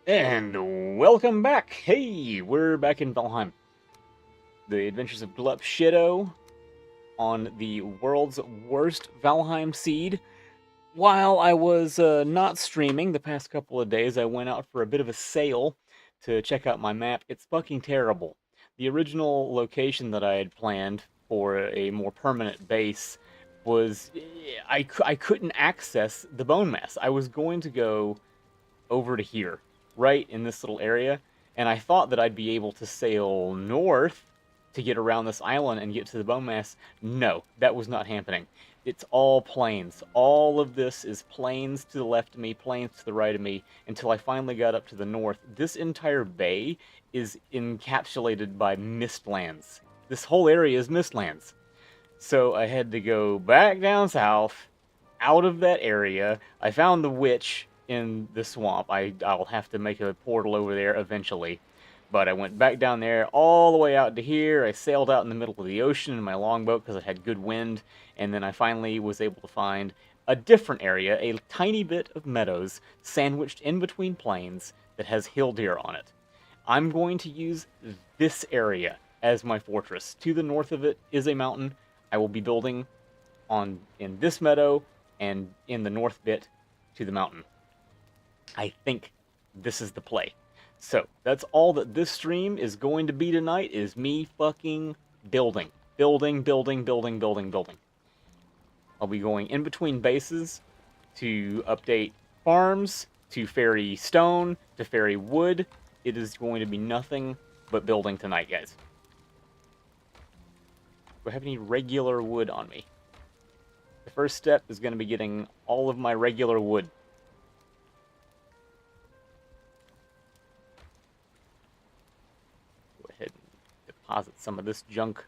And welcome back! Hey, we're back in Valheim. The Adventures of Glup Shido on the world's worst Valheim seed. While I was not streaming the past couple of days, I went out for a bit of a sail to check out my map. It's fucking terrible. The original location that I had planned for a more permanent base was... I couldn't access the bone mass. I was going to go over to here, right in this little area, and I thought that I'd be able to sail north to get around this island and get to the bone mass. No, that was not happening. It's all plains. All of this is plains to the left of me, plains to the right of me, until I finally got up to the north. This entire bay is encapsulated by mistlands. This whole area is mistlands. So I had to go back down south, out of that area. I found the witch in the swamp. I'll have to make a portal over there eventually. But I went back down there all the way out to here. I sailed out in the middle of the ocean in my longboat because it had good wind. And then I finally was able to find a different area, a tiny bit of meadows sandwiched in between plains that has Hildir on it. I'm going to use this area as my fortress. To the north of it is a mountain. I will be building in this meadow and in the north bit to the mountain. I think this is the play. So, that's all that this stream is going to be tonight, is me fucking building. Building, building, building, building, building. I'll be going in between bases to update farms, to ferry stone, to ferry wood. It is going to be nothing but building tonight, guys. Do I have any regular wood on me? The first step is going to be getting all of my regular wood. Go ahead and deposit some of this junk.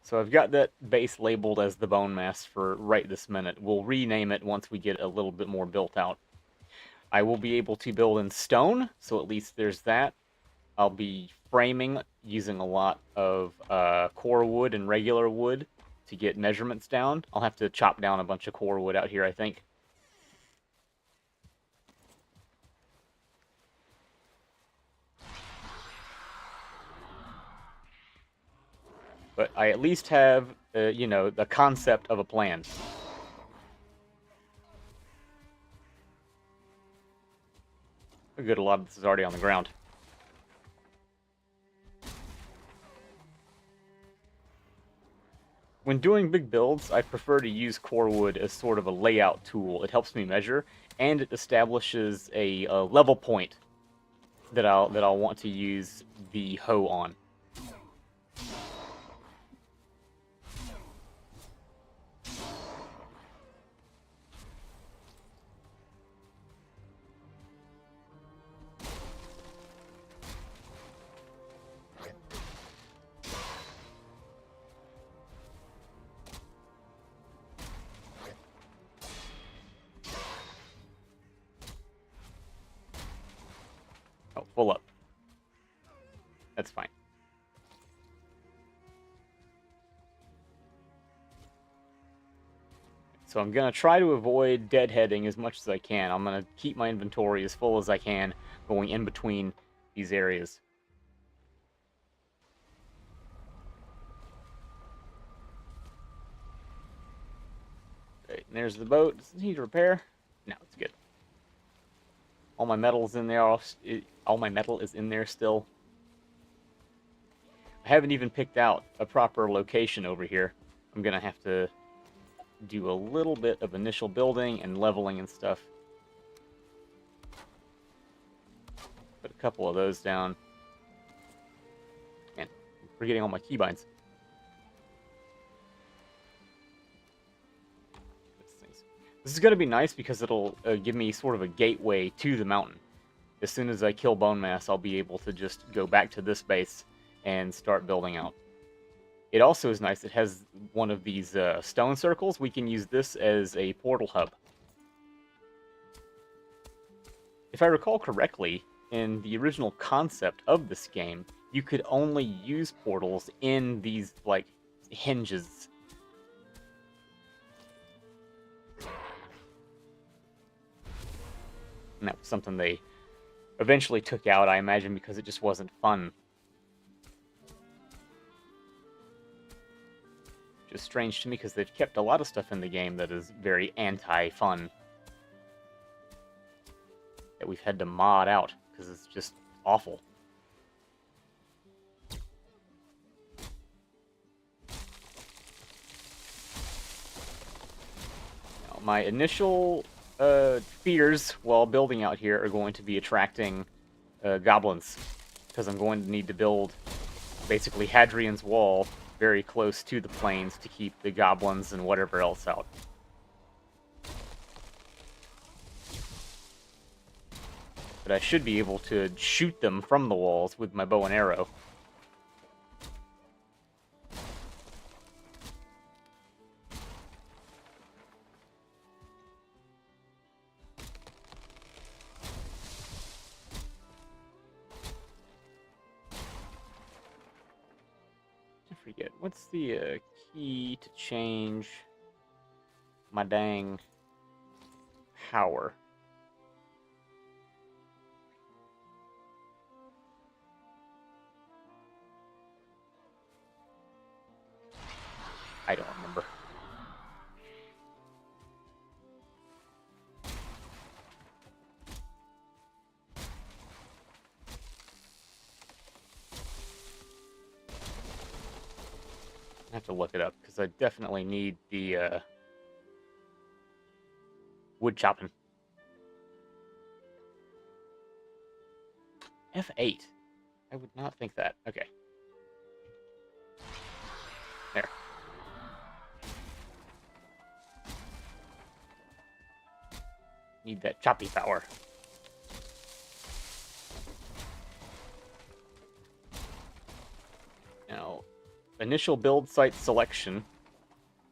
So I've got that base labeled as the bone mass for right this minute. We'll rename it once we get a little bit more built out. I will be able to build in stone, so at least there's that. I'll be framing using a lot of core wood and regular wood to get measurements down. I'll have to chop down a bunch of core wood out here, I think. But I at least have, you know, the concept of a plan. Good, a lot of this is already on the ground. When doing big builds, I prefer to use core wood as sort of a layout tool. It helps me measure, and it establishes a level point that I'll want to use the hoe on. Oh, full up. That's fine. So I'm going to try to avoid deadheading as much as I can. I'm going to keep my inventory as full as I can going in between these areas. Okay, and there's the boat. Does it need repair? No, it's good. All my metal's in there. All my metal is in there still. I haven't even picked out a proper location over here. I'm going to have to do a little bit of initial building and leveling and stuff. Put a couple of those down. Man, I'm forgetting all my keybinds. This is going to be nice because it'll give me sort of a gateway to the mountain. As soon as I kill bone mass, I'll be able to just go back to this base and start building out. It also is nice, it has one of these stone circles. We can use this as a portal hub. If I recall correctly, in the original concept of this game, you could only use portals in these, like, hinges. And that was something they eventually took out, I imagine, because it just wasn't fun. Which is strange to me, because they've kept a lot of stuff in the game that is very anti-fun. That we've had to mod out, because it's just awful. Now, my initial fears while building out here are going to be attracting goblins, because I'm going to need to build basically Hadrian's Wall very close to the plains to keep the goblins and whatever else out. But I should be able to shoot them from the walls with my bow and arrow. I forget, what's the key to change my dang power? I don't remember. I have to look it up, because I definitely need the wood chopping. F8. I would not think that. Okay. There. Need that choppy power. Now, initial build site selection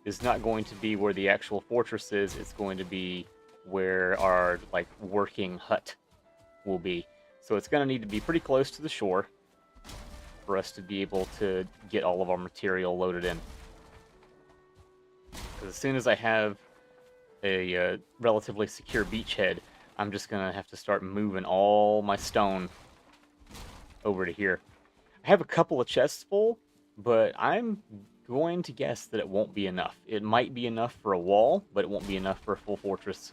is not going to be where the actual fortress is. It's going to be where our, like, working hut will be. So it's going to need to be pretty close to the shore for us to be able to get all of our material loaded in. Because as soon as I have a relatively secure beachhead, I'm just going to have to start moving all my stone over to here. I have a couple of chests full, but I'm going to guess that it won't be enough. It might be enough for a wall, but it won't be enough for a full fortress.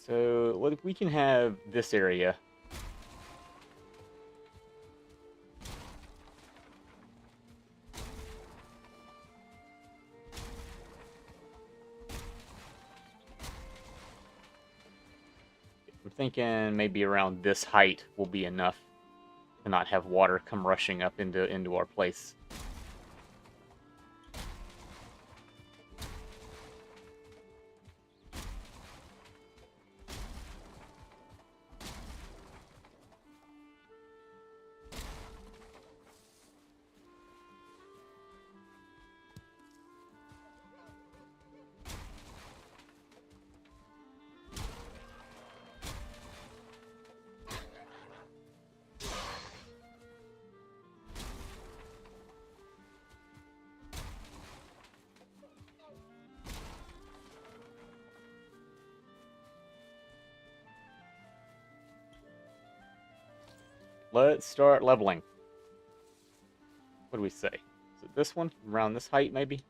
So we can have this area. I'm thinking maybe around this height will be enough to not have water come rushing up into our place. Let's start leveling. What do we say? Is it this one? Around this height, maybe?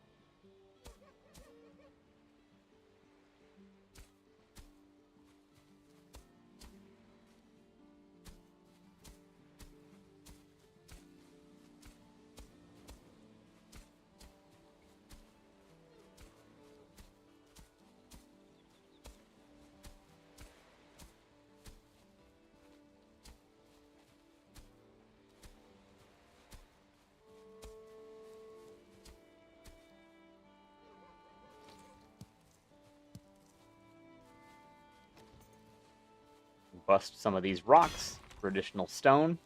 Bust some of these rocks for additional stone.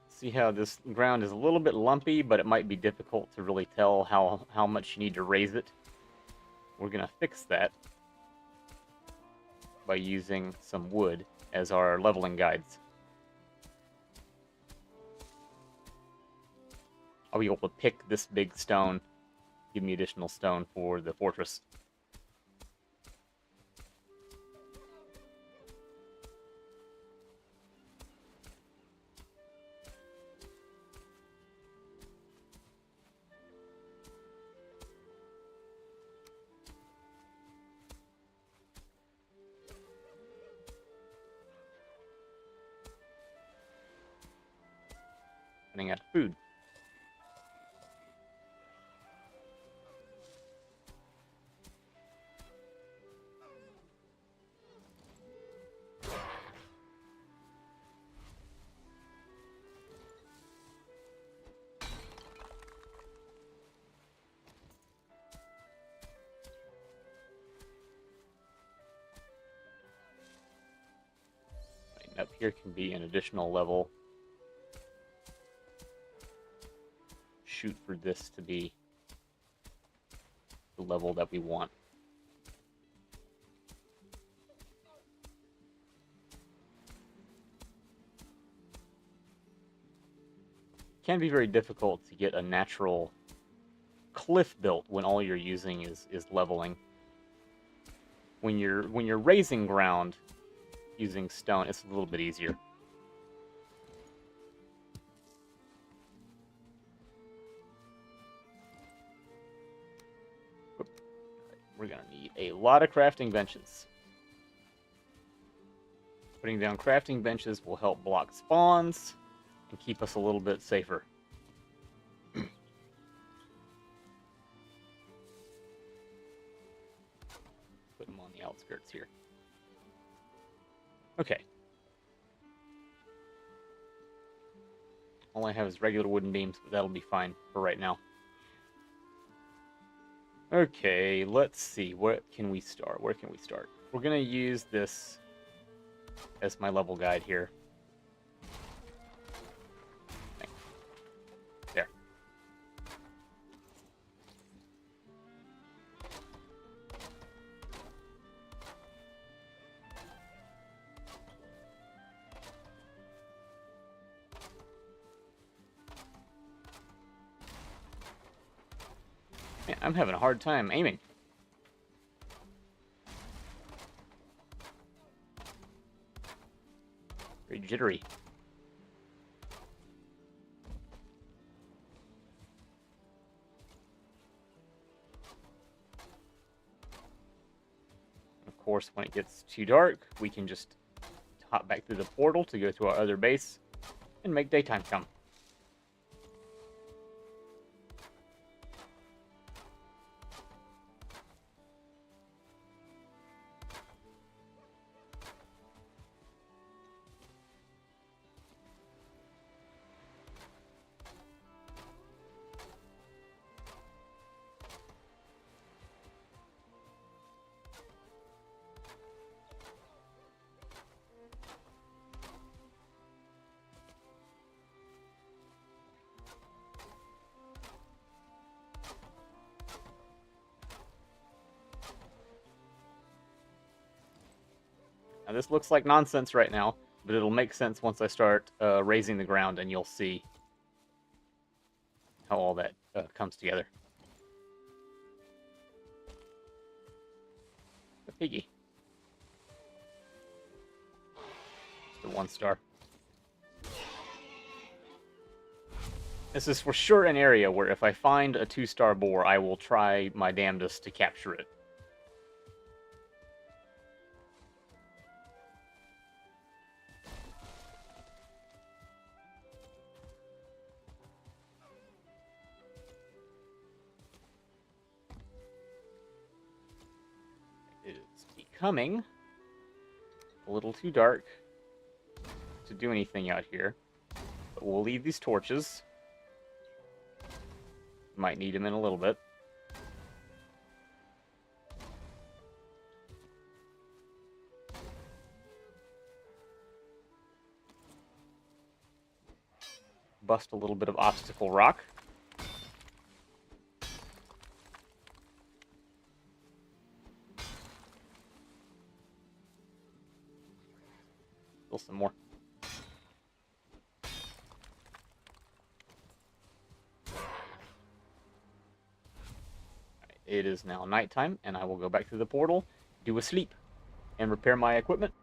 See how this ground is a little bit lumpy, but it might be difficult to really tell how much you need to raise it. We're gonna fix that. by using some wood as our leveling guides. I'll be able to pick this big stone, give me additional stone for the fortress. Running out of food. Up here can be an additional level. Shoot for this to be the level that we want. It can be very difficult to get a natural cliff built when all you're using is leveling. When you're raising ground using stone, it's a little bit easier. We're gonna need a lot of crafting benches. Putting down crafting benches will help block spawns and keep us a little bit safer. Put them on the outskirts here. Okay. All I have is regular wooden beams, but that'll be fine for right now. Okay, let's see. What can we start? Where can we start? We're going to use this as my level guide here. There. Man, I'm having a hard time aiming. Very jittery. Of course, when it gets too dark, we can just hop back through the portal to go to our other base and make daytime come. Now this looks like nonsense right now, but it'll make sense once I start raising the ground, and you'll see how all that comes together. The piggy. Just a 1 star. This is for sure an area where if I find a 2-star boar, I will try my damnedest to capture it. Becoming a little too dark to do anything out here, but we'll leave these torches. Might need them in a little bit. Bust a little bit of obstacle rock. Still some more. Right, it is now nighttime, and I will go back through the portal, do a sleep, and repair my equipment.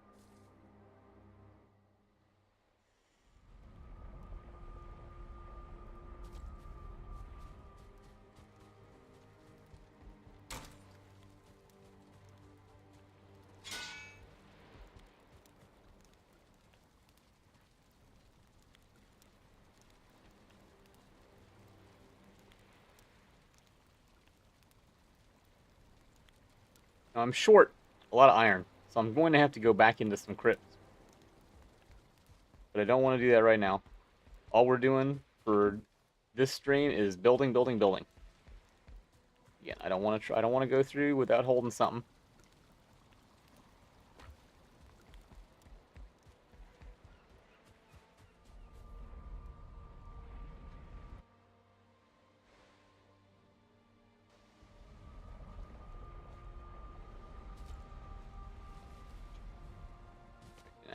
Now, I'm short a lot of iron, so I'm going to have to go back into some crypts. But I don't want to do that right now. All we're doing for this stream is building, building, building. Again, I don't want to. I don't want to go through without holding something.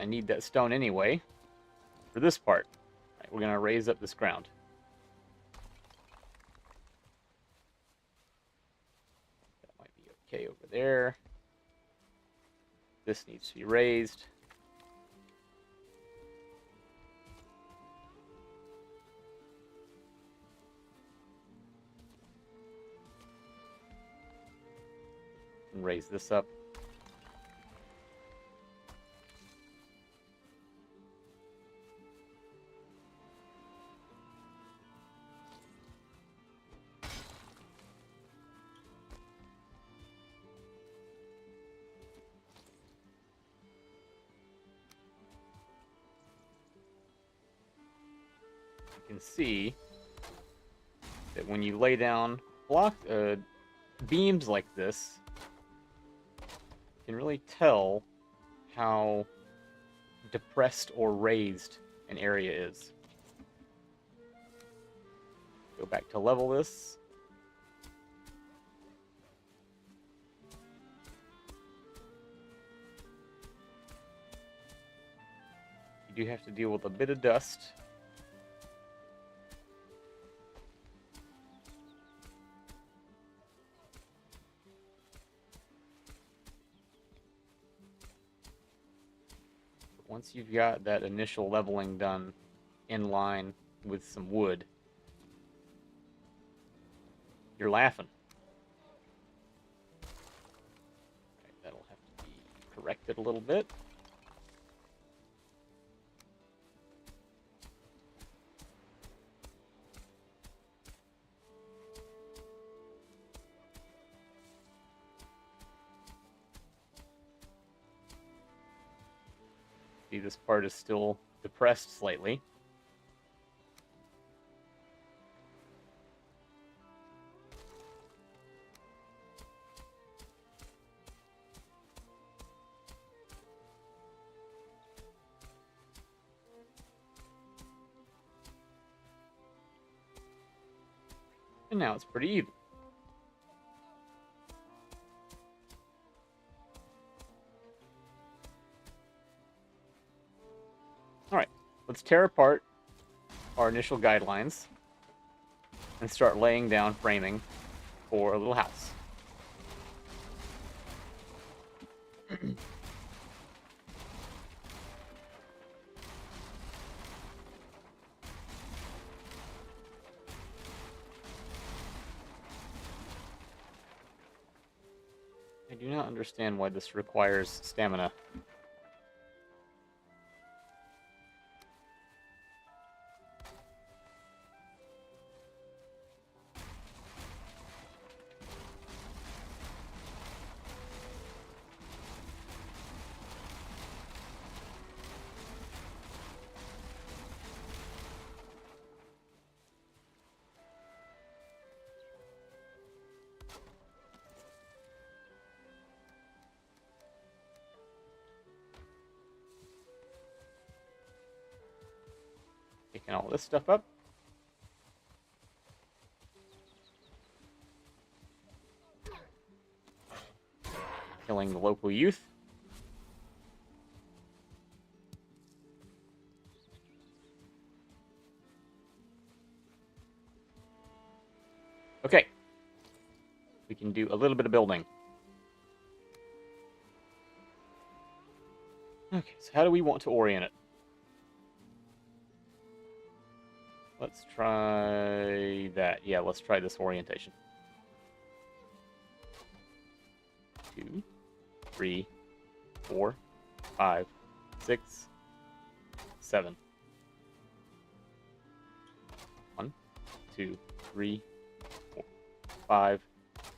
I need that stone anyway for this part. Right, we're gonna raise up this ground. That might be okay over there. This needs to be raised. And raise this up. You can see that when you lay down beams like this, you can really tell how depressed or raised an area is. Go back to level this. You do have to deal with a bit of dust. Once you've got that initial leveling done in line with some wood, you're laughing. Okay, that'll have to be corrected a little bit. See, this part is still depressed slightly. And now it's pretty even. Alright, let's tear apart our initial guidelines and start laying down framing for a little house. I do not understand why this requires stamina. Picking all this stuff up. Killing the local youth. we can do a little bit of building. Okay, so how do we want to orient it? Let's try that. Yeah, let's try this orientation. 2, 3, 4, 5, 6, 7. 1, 2, 3, 4, 5,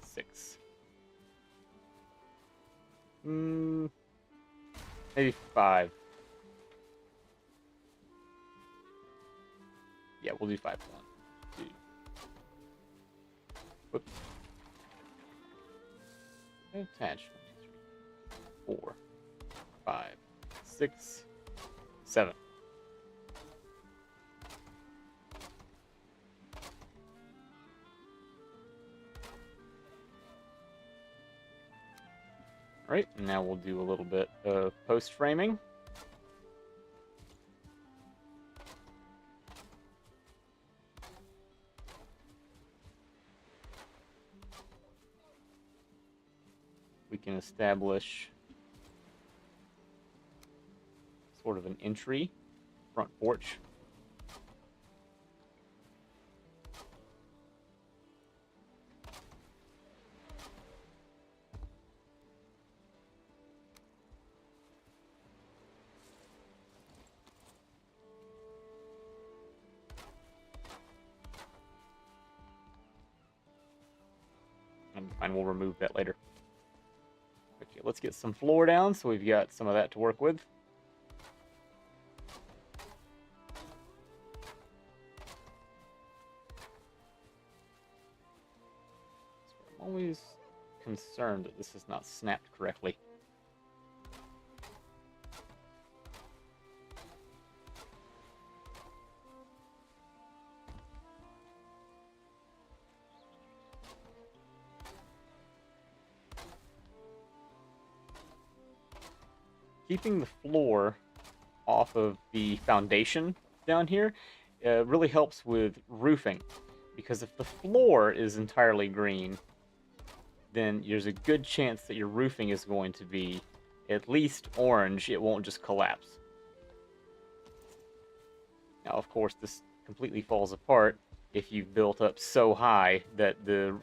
6. Maybe 5. Yeah, we'll do 5. 1, 2. Whoops. Attach. 1, 2, 3, 4, 5, 6, 7. All right, now we'll do a little bit of post framing. We can establish sort of an entry, front porch. And we'll remove that later. Okay, let's get some floor down so we've got some of that to work with. I'm always concerned that this is not snapped correctly. Keeping the floor off of the foundation down here really helps with roofing, because if the floor is entirely green, then there's a good chance that your roofing is going to be at least orange. It won't just collapse. Now, of course, this completely falls apart if you've built up so high that the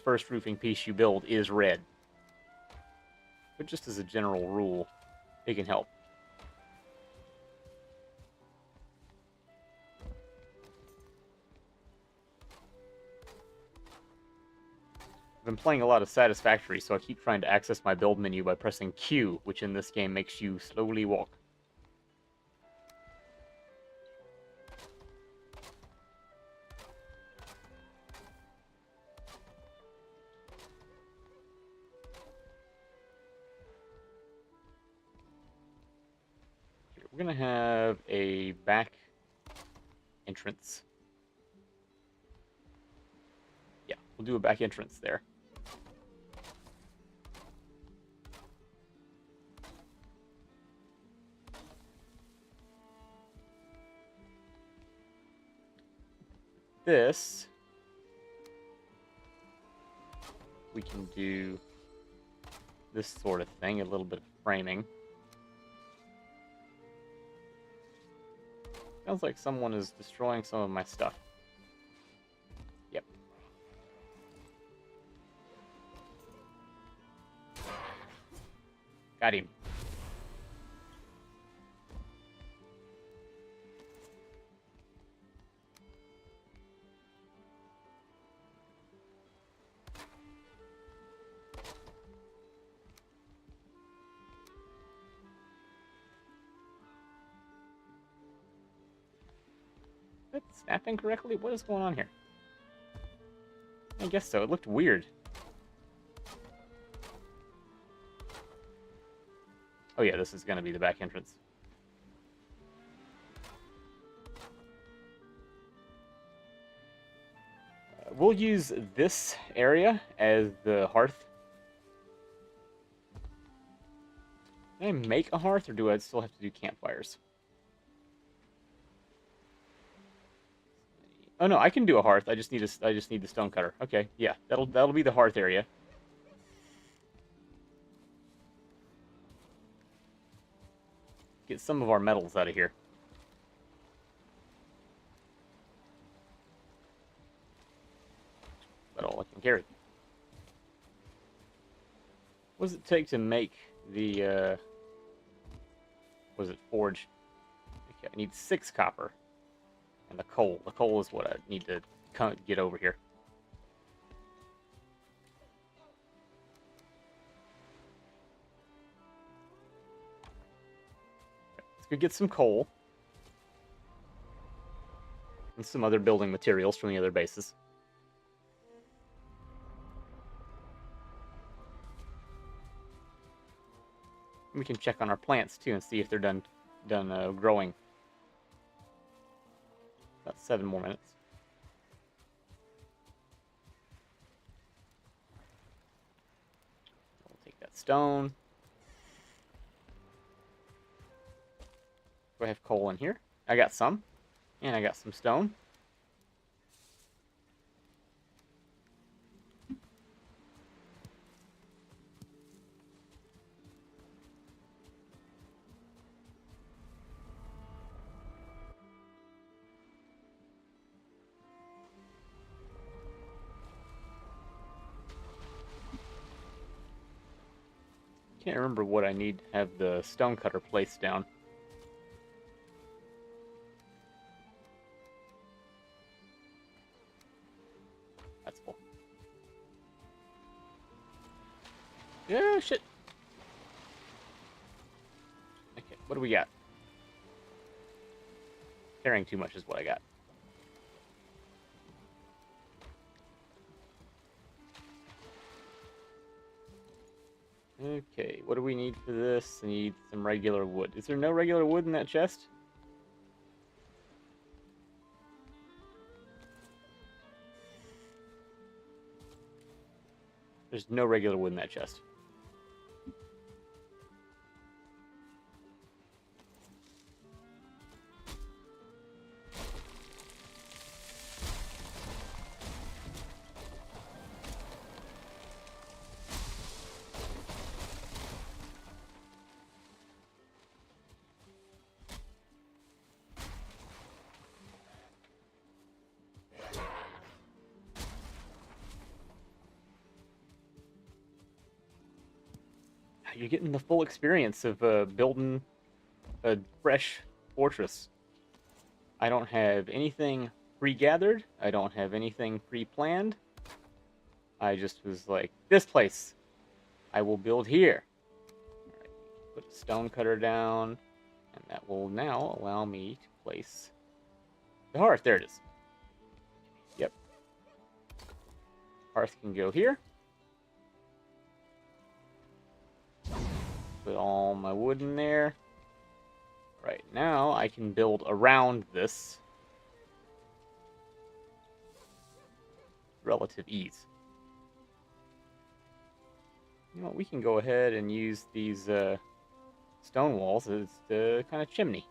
first roofing piece you build is red. But just as a general rule, it can help. I've been playing a lot of Satisfactory, so I keep trying to access my build menu by pressing Q, which in this game makes you slowly walk. We're gonna have a back entrance. Yeah, we'll do a back entrance there. This, we can do this sort of thing, a little bit of framing. Sounds like someone is destroying some of my stuff. Yep. Got him. Is that snapping correctly? What is going on here? I guess so. It looked weird. Oh yeah, this is going to be the back entrance. We'll use this area as the hearth. Can I make a hearth, or do I still have to do campfires? Oh no, I can do a hearth. I just need the stone cutter. Okay, yeah, that'll be the hearth area. Get some of our metals out of here. But all I can carry. What does it take to make the was it forge? Okay, I need 6 copper. And the coal. The coal is what I need to get over here. Let's go get some coal. And some other building materials from the other bases. We can check on our plants too and see if they're done growing. About 7 more minutes. We'll take that stone. Do I have coal in here? I got some. And I got some stone. Can't remember what I need to have the stone cutter placed down. That's full. Yeah, shit. Okay, what do we got? Carrying too much is what I got. Okay, what do we need for this? I need some regular wood. Is there no regular wood in that chest? There's no regular wood in that chest. You're getting the full experience of building a fresh fortress. I don't have anything pre-gathered. I don't have anything pre-planned. I just was like, this place, I will build here. All right, put a stone cutter down, and that will now allow me to place the hearth. There it is. Yep. Hearth can go here. Put all my wood in there. Right now, I can build around this. Relative ease. You know, we can go ahead and use these stone walls as the kind of chimney.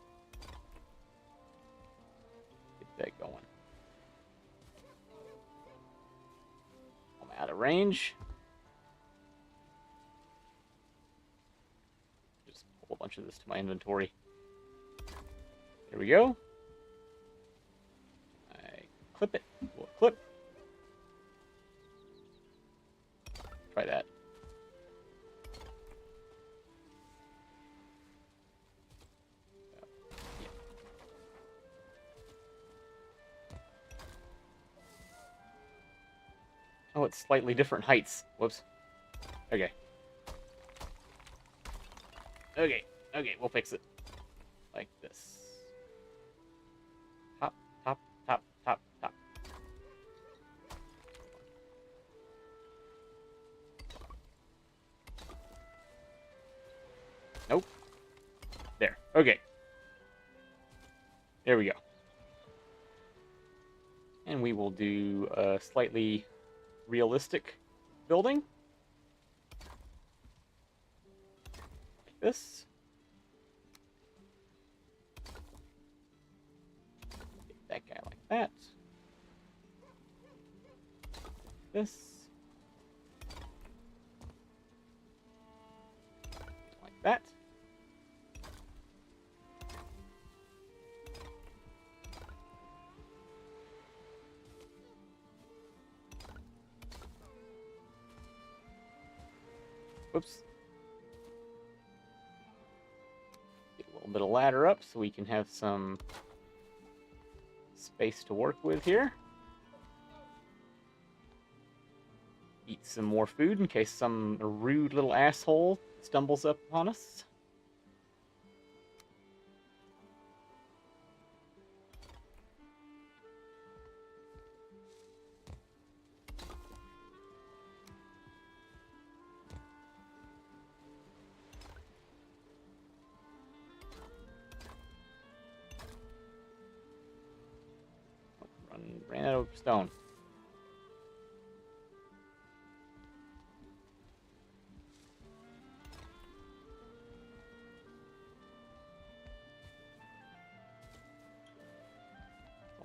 Get that going. I'm out of range. Just pull a bunch of this to my inventory. There we go. I clip it. We'll clip. Try that. Yeah. Oh, it's slightly different heights. Whoops. Okay. Okay. Okay, we'll fix it. Like this. Top, top, top, top, top. Nope. There. Okay. There we go. And we will do a slightly realistic building. Like this. Get that guy like that. this. Like that. Whoops. Get a little bit of ladder up so we can have some space to work with here. Eat some more food in case some rude little asshole stumbles up upon us. Ran out of stone.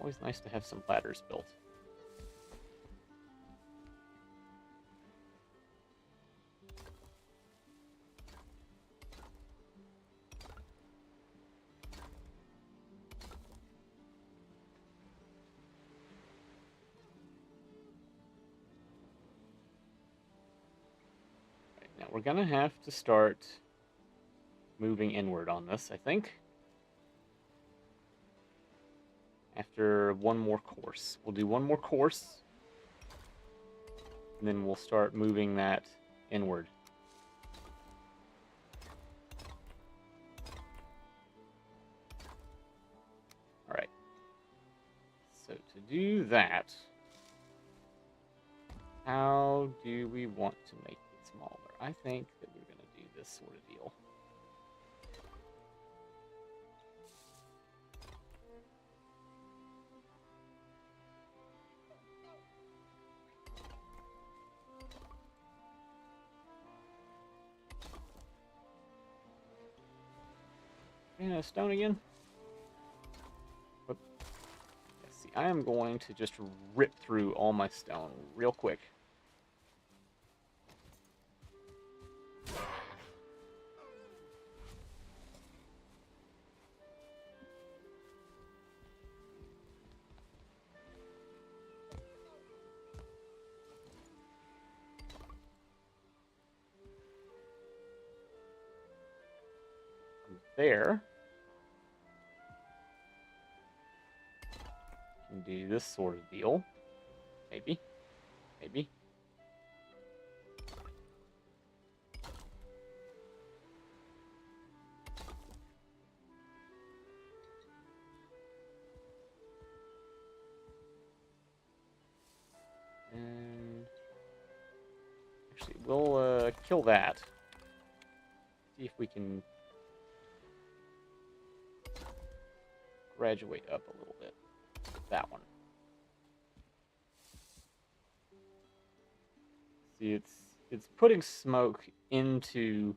Always nice to have some ladders built. Right, now we're gonna have to start moving inward on this, I think. After one more course. We'll do one more course, and then we'll start moving that inward. Alright. So to do that, how do we want to make it smaller? I think that we're going to do this sort of deal. And stone again. Whoop. Yeah, see, I am going to just rip through all my stone real quick. There. Can do this sort of deal. Maybe. Maybe. And actually, we'll kill that. See if we can graduate up a little bit. That one. See, it's putting smoke into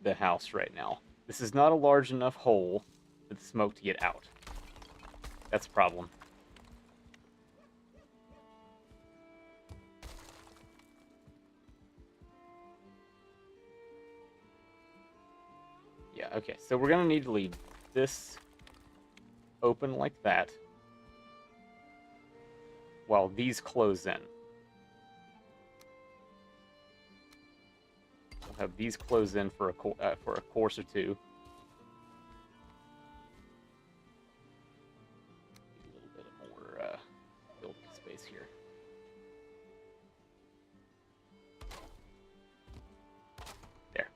the house right now. This is not a large enough hole for the smoke to get out. That's a problem. Yeah, okay, so we're gonna need to leave this open like that while these close in. We'll have these close in for a course or two. Need a little bit more building space here. There.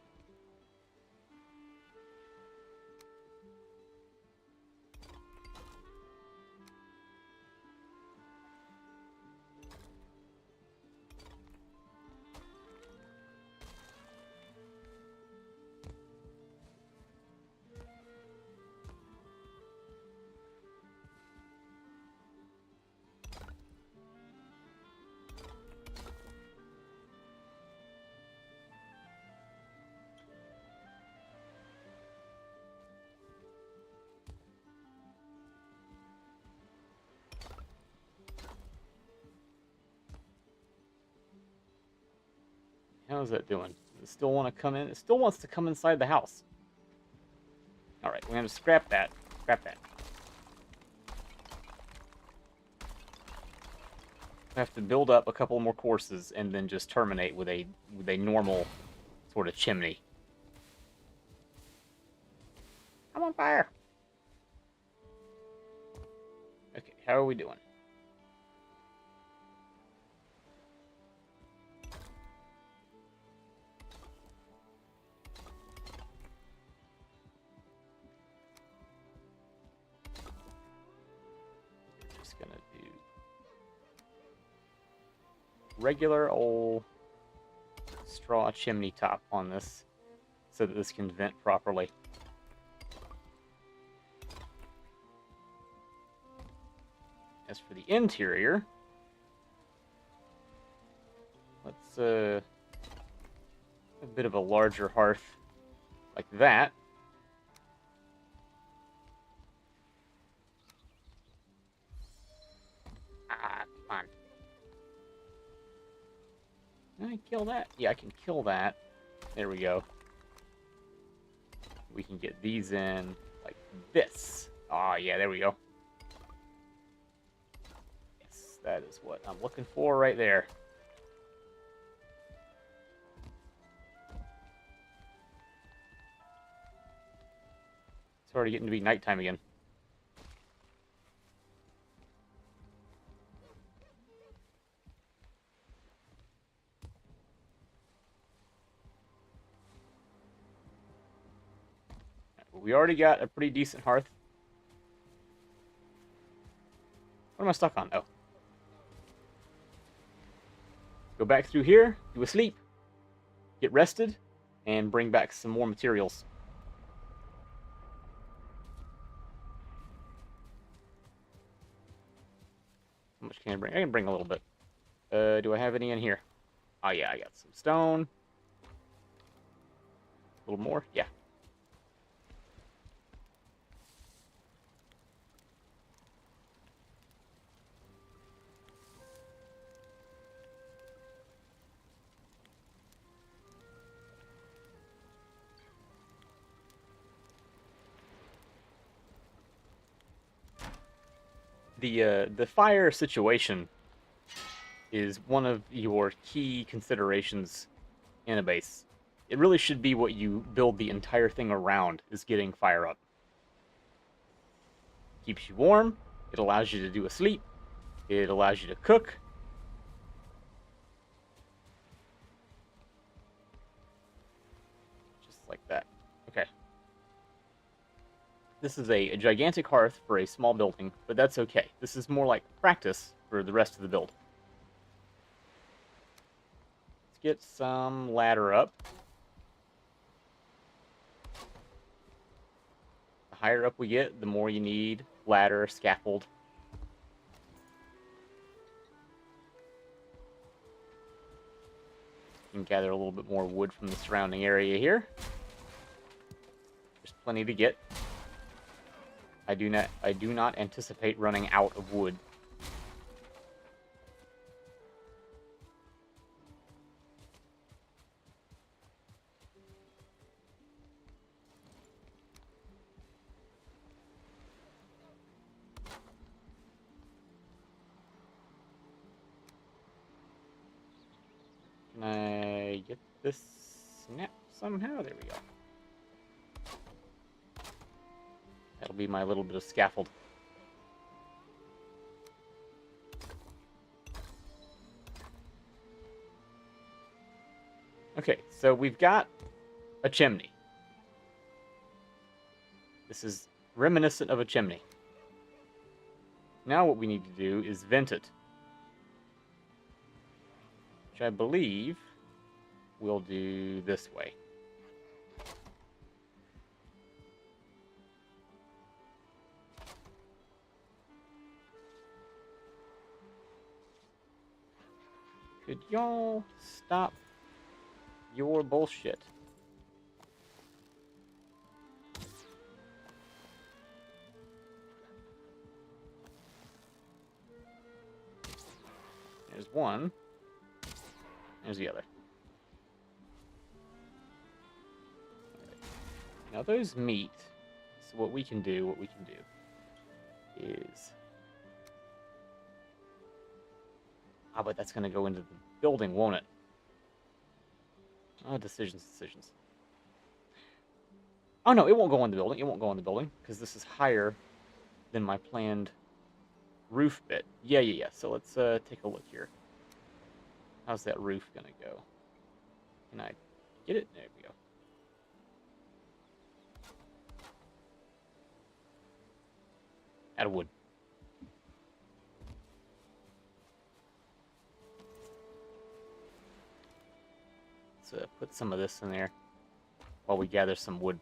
How's that doing? Does it still want to come in? It still wants to come inside the house. Alright, we're going to scrap that. Scrap that. I have to build up a couple more courses and then just terminate with a normal sort of chimney. I'm on fire. Okay, how are we doing? We're just gonna do regular old straw chimney top on this so that this can vent properly. As for the interior, let's a bit of a larger hearth like that. Ah, come on. Can I kill that? Yeah, I can kill that. There we go. We can get these in like this. Oh, yeah, there we go. Yes, that is what I'm looking for right there. It's already getting to be nighttime again. We already got a pretty decent hearth. What am I stuck on? Oh. Go back through here, do a sleep, get rested, and bring back some more materials. How much can I bring? I can bring a little bit. Do I have any in here? Oh, yeah, I got some stone. A little more? Yeah. The fire situation is one of your key considerations in a base. It really should be what you build the entire thing around, is getting fire up. Keeps you warm, it allows you to do a sleep, it allows you to cook. Just like that. Okay. This is a gigantic hearth for a small building, but that's okay. This is more like practice for the rest of the build. Let's get some ladder up. The higher up we get, the more you need ladder, scaffold. You can gather a little bit more wood from the surrounding area here. There's plenty to get. I do not anticipate running out of wood. Can I get this snap somehow? There we go. That'll be my little bit of scaffold. Okay, so we've got a chimney. This is reminiscent of a chimney. Now what we need to do is vent it. Which I believe we'll do this way. Could y'all stop your bullshit? There's one. There's the other. Now those meet. So what we can do is... Ah, but that's going to go into the building, won't it? Oh, decisions. Oh, no, it won't go in the building. It won't go in the building, because this is higher than my planned roof bit. Yeah. So let's take a look here. How's that roof going to go? Can I get it? There we go. Out of wood. Let's put some of this in there while we gather some wood.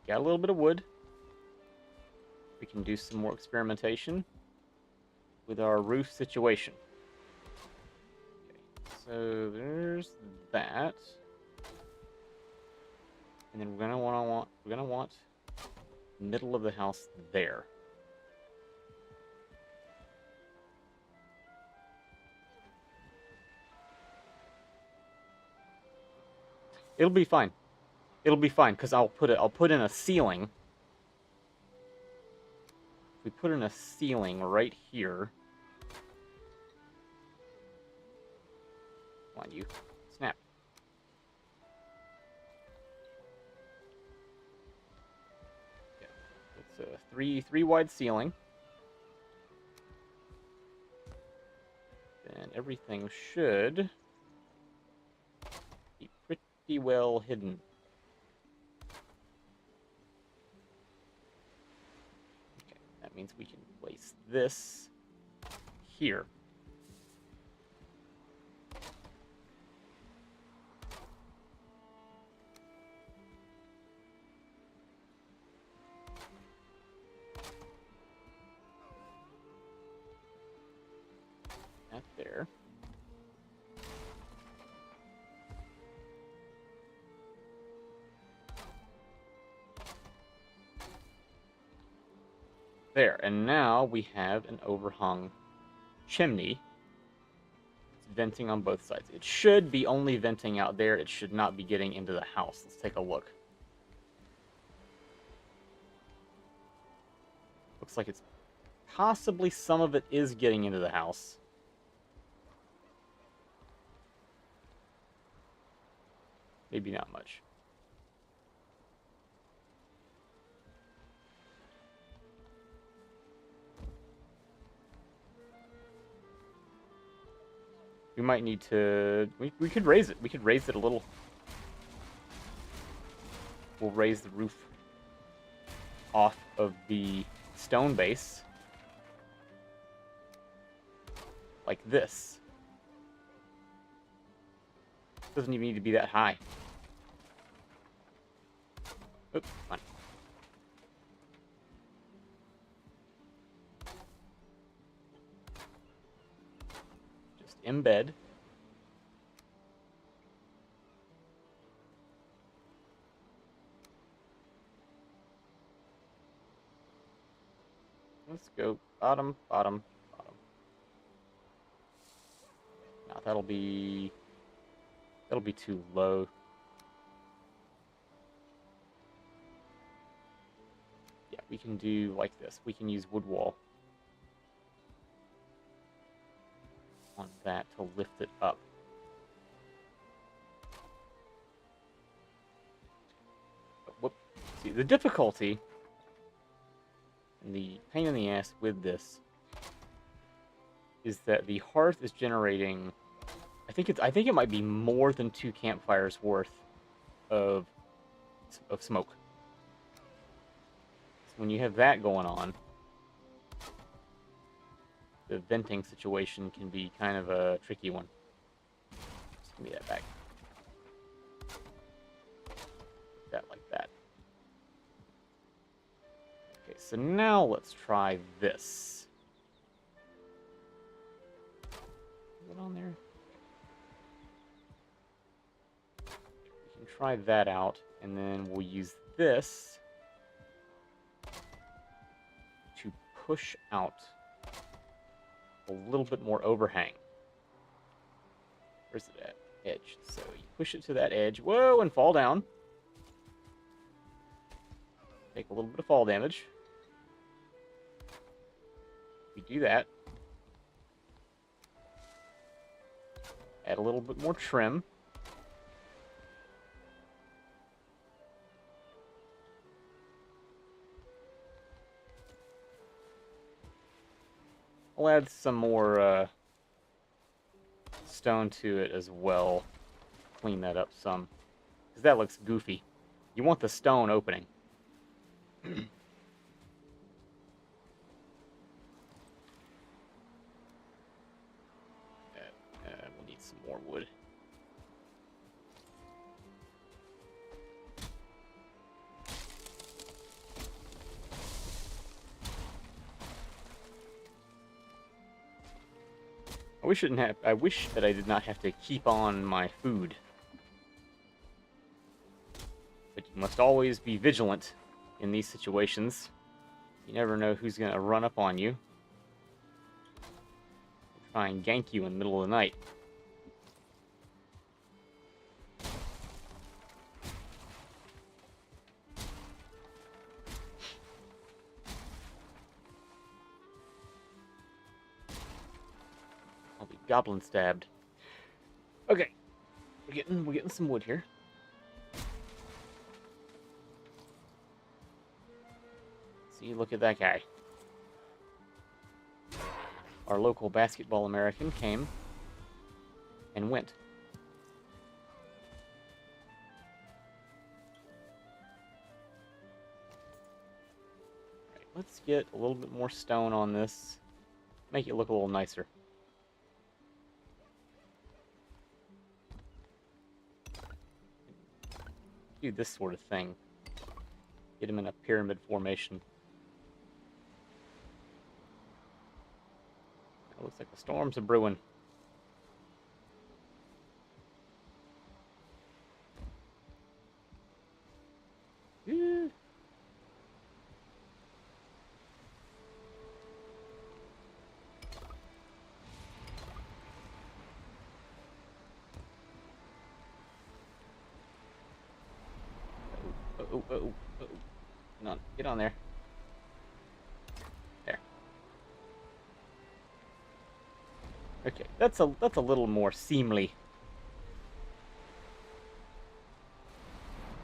Got a little bit of wood. We can do some more experimentation with our roof situation. Okay, so there's that. And then we're gonna want middle of the house there. It'll be fine. It'll be fine, because I'll put in a ceiling. If we put in a ceiling right here. Come on, you. Snap. Yeah. It's a three wide ceiling. Then everything should be pretty well hidden. Means we can place this here. That there. There, and now we have an overhung chimney. It's venting on both sides. It should be only venting out there. It should not be getting into the house. Let's take a look. Looks like it's possibly some of it is getting into the house. Maybe not much. We might need to... We could raise it. We could raise it a little. We'll raise the roof off of the stone base. Like this. Doesn't even need to be that high. Oops, fine. Embed. Let's go bottom. Now that'll be too low. Yeah, we can do like this. We can use wood wall on that to lift it up. But whoop. See, the difficulty and the pain in the ass with this is that the hearth is generating, I think it might be more than 2 campfires worth of smoke. So when you have that going on, the venting situation can be kind of a tricky one. Just give me that back. That like that. Okay, so now let's try this. Is it on there? We can try that out, and then we'll use this to push out a little bit more overhang. Where's it at? Edge. So you push it to that edge. Whoa, and fall down. Take a little bit of fall damage. We do that. Add a little bit more trim. I'll add some more stone to it as well. Clean that up some. Because that looks goofy. You want the stone opening. We'll need some more wood. I wish that I did not have to keep on my food. But you must always be vigilant in these situations. You never know who's going to run up on you. Try and gank you in the middle of the night. I'll be goblin stabbed. Okay, we're getting some wood here. See, look at that guy. Our local basketball American came and went. All right, let's get a little bit more stone on this. Make it look a little nicer. Do this sort of thing. Get him in a pyramid formation. It looks like the storms are brewing. Yeah. Oh. Come on, get on there. There. Okay, that's a little more seamly.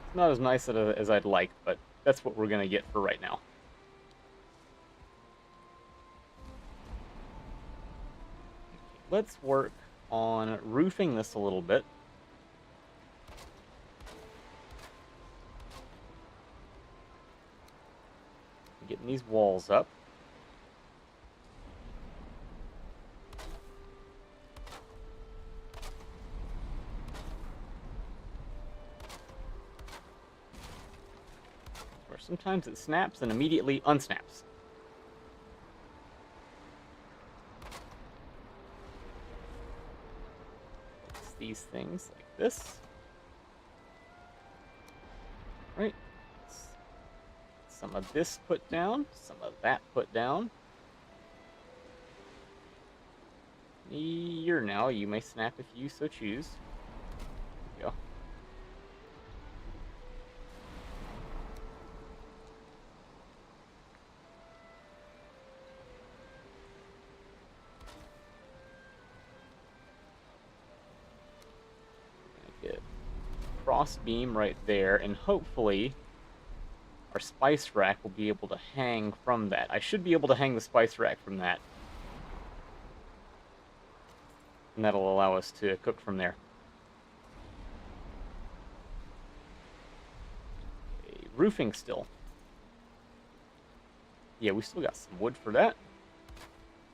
It's not as nice as I'd like, but that's what we're gonna get for right now. Let's work on roofing this a little bit. Getting these walls up. Or sometimes it snaps and immediately unsnaps. It's these things like this. Right. Some of this put down, some of that put down. Here now, you may snap if you so choose. There you go. Get cross beam right there, and hopefully our spice rack will be able to hang from that. I should be able to hang the spice rack from that. And that'll allow us to cook from there. Okay, roofing still. Yeah, we still got some wood for that.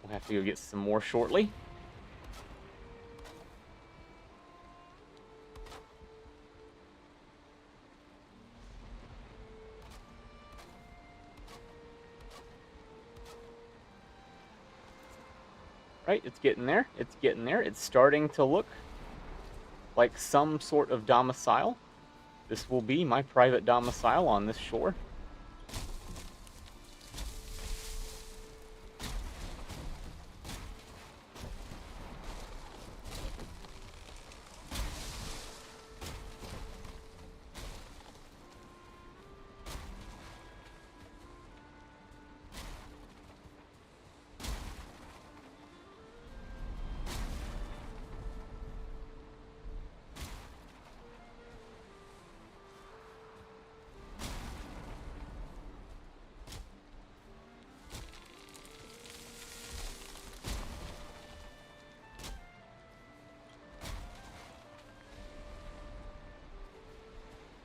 We'll have to go get some more shortly. Right, it's getting there. It's getting there. It's starting to look like some sort of domicile. This will be my private domicile on this shore.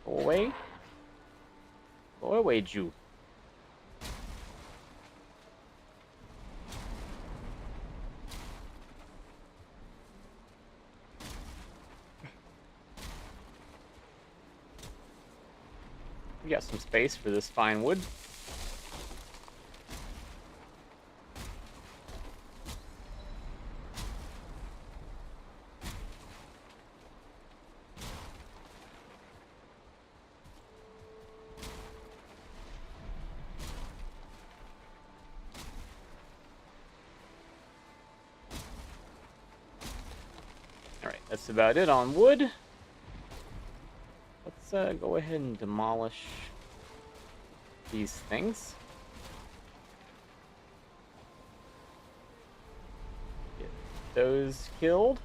Go away. Go away, Jew. We got some space for this fine wood. Alright, that's about it on wood. Let's go ahead and demolish these things. Get those killed.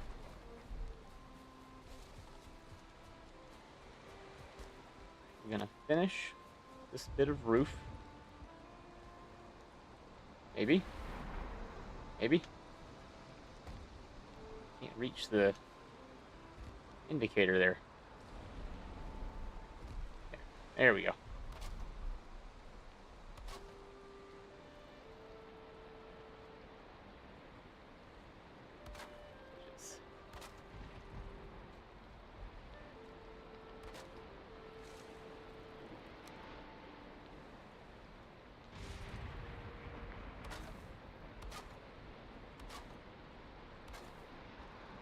We're gonna finish this bit of roof. Maybe. Maybe. Can't reach the indicator there. There we go.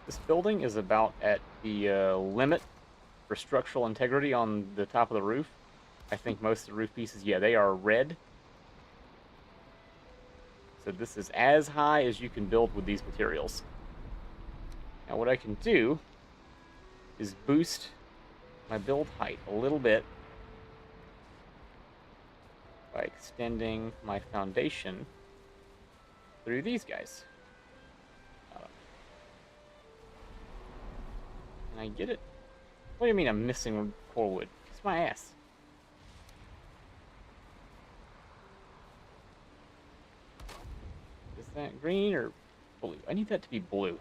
This building is about at the limit for structural integrity on the top of the roof. I think most of the roof pieces, yeah, they are red. So this is as high as you can build with these materials. Now what I can do is boost my build height a little bit by extending my foundation through these guys. Can I get it? What do you mean I'm missing core wood? It's my ass. Is that green or blue? I need that to be blue.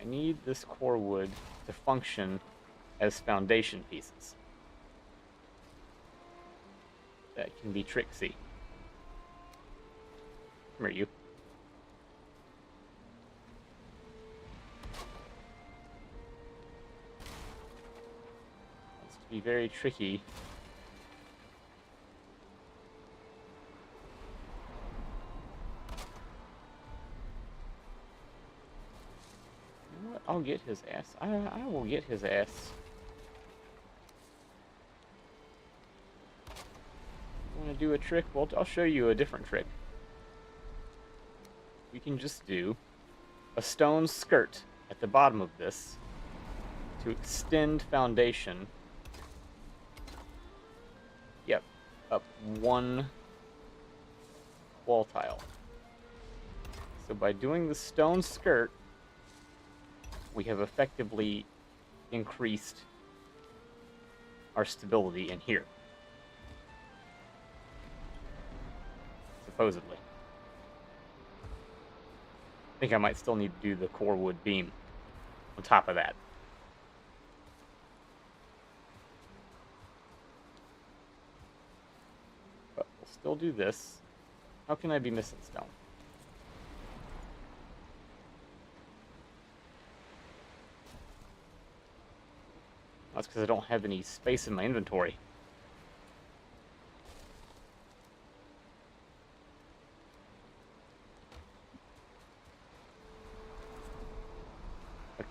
I need this core wood to function as foundation pieces. That can be tricksy. Come here, you. It's to be very tricky. You know what? I'll get his ass. I will get his ass. You want to do a trick? Well, I'll show you a different trick. We can just do a stone skirt at the bottom of this to extend foundation. Yep, up one wall tile. So by doing the stone skirt, we have effectively increased our stability in here. Supposedly. I think I might still need to do the core wood beam on top of that. still do this. How can I be missing stone? That's because I don't have any space in my inventory. Okay.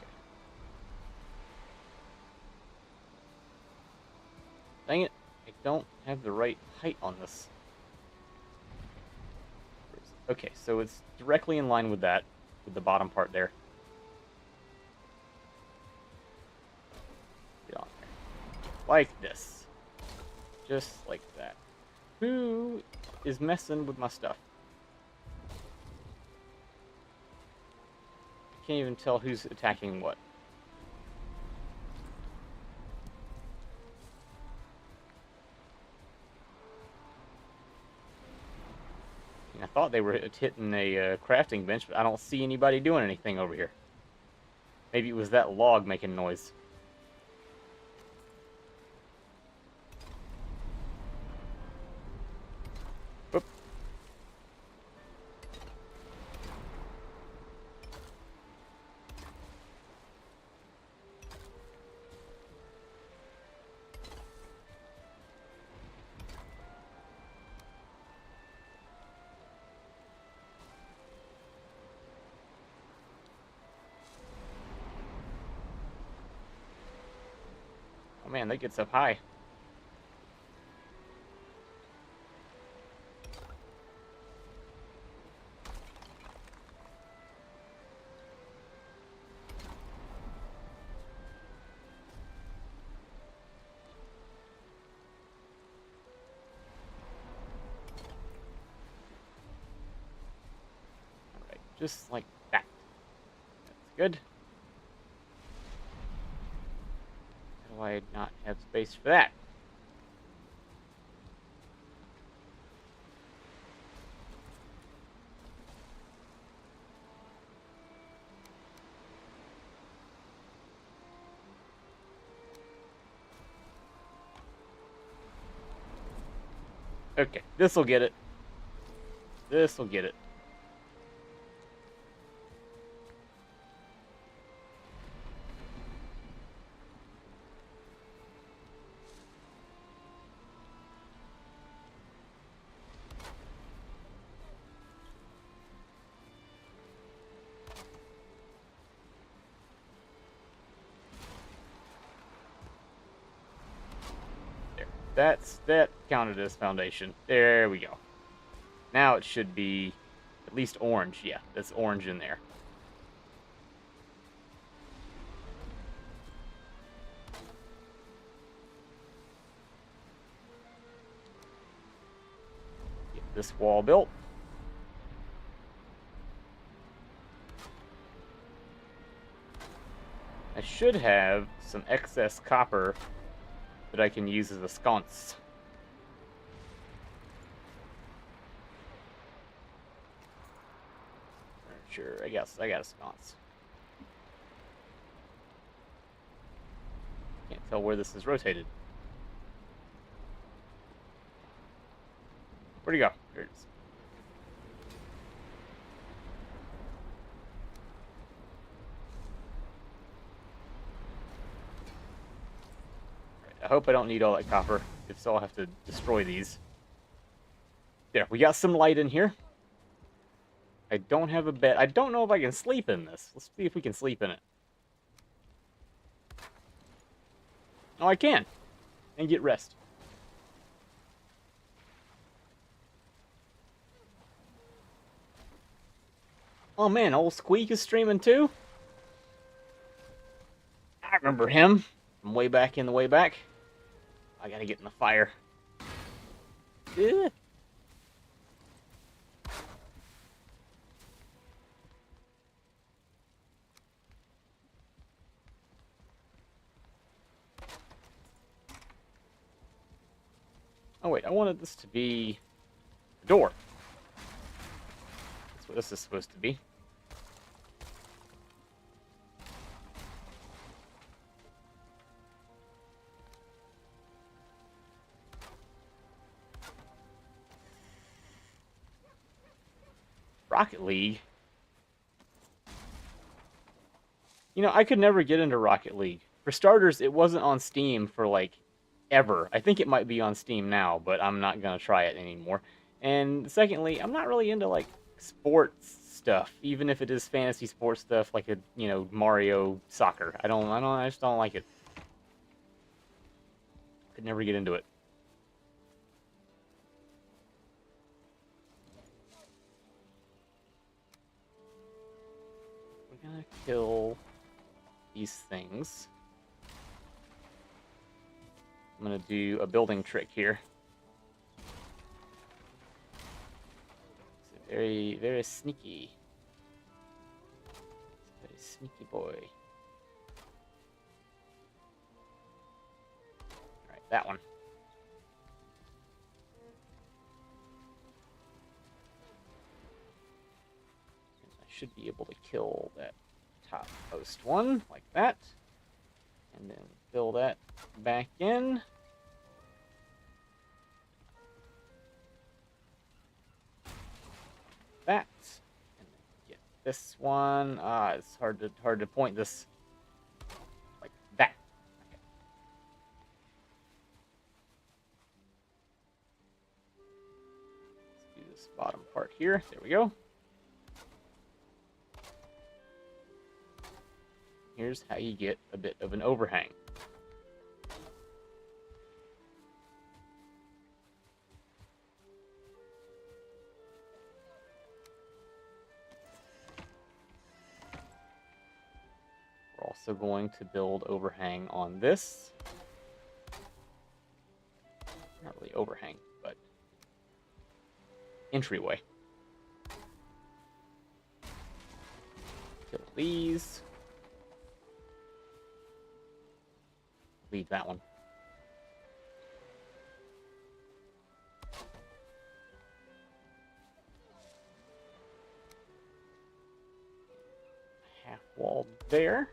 Dang it. I don't have the right height on this. Okay, so it's directly in line with that, with the bottom part there. Get on there. Like this. Just like that. Who is messing with my stuff? I can't even tell who's attacking what. I thought they were hitting a crafting bench, but I don't see anybody doing anything over here. Maybe it was that log making noise. Whoop. Oh man, that gets up high. Alright, just like that. That's good. How do I not have space for that? Okay, this'll get it. This'll get it. That counted as foundation. There we go. Now it should be at least orange. Yeah, that's orange in there. Get this wall built. I should have some excess copper that I can use as a sconce. Sure, I guess I got a sconce. Can't tell where this is rotated. Where'd he go? There it is. I hope I don't need all that copper. If so, I'll have to destroy these. There, we got some light in here. I don't have a bed. I don't know if I can sleep in this. Let's see if we can sleep in it. Oh, I can. And get rest. Oh man, old Squeak is streaming too? I remember him from way back in the way back. I gotta get in the fire. Ugh. Oh wait, I wanted this to be the door. That's what this is supposed to be. Rocket League. You know, I could never get into Rocket League. For starters, it wasn't on Steam for, like, ever. I think it might be on Steam now, but I'm not gonna try it anymore. And secondly, I'm not really into, like, sports stuff, even if it is fantasy sports stuff, like a, you know, Mario Soccer. I just don't like it. Could never get into it. We're gonna kill these things. I'm gonna do a building trick here. It's very, very sneaky. It's a very sneaky boy. Alright, that one. I should be able to kill that top post one, like that. And then fill that back in. That. And then get this one. It's hard to point this like that. Okay. Let's do this bottom part here. There we go. Here's how you get a bit of an overhang. We're also going to build overhang on this. Not really overhang, but entryway. Kill these. Leave that one. Half wall there.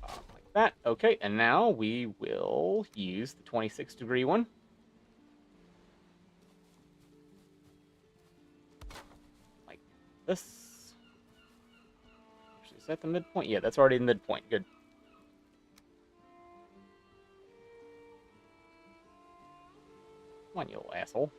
Like that. Okay, and now we will use the 26-degree one. Like this. Is that the midpoint? Yeah, that's already the midpoint. Good. Come on, you little asshole.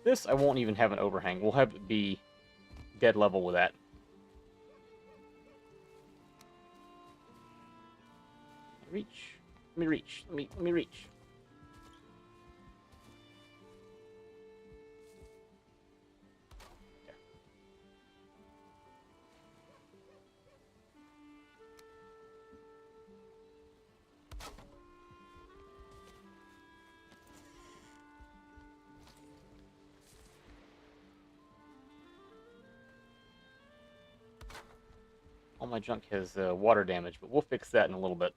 This, I won't even have an overhang. We'll have it be dead level with that. Reach. Let me reach. Let me reach. All my junk has water damage, but we'll fix that in a little bit.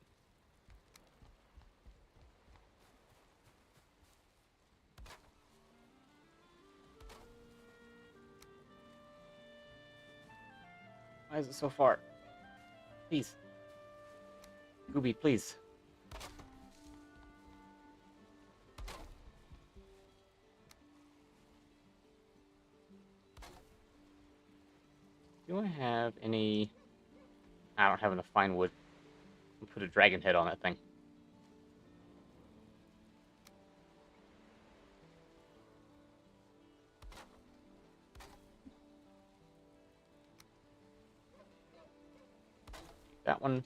Why is it so far? Please. Gooby, please. Do I have any... I don't have enough fine wood. I'll put a dragon head on that thing. That one.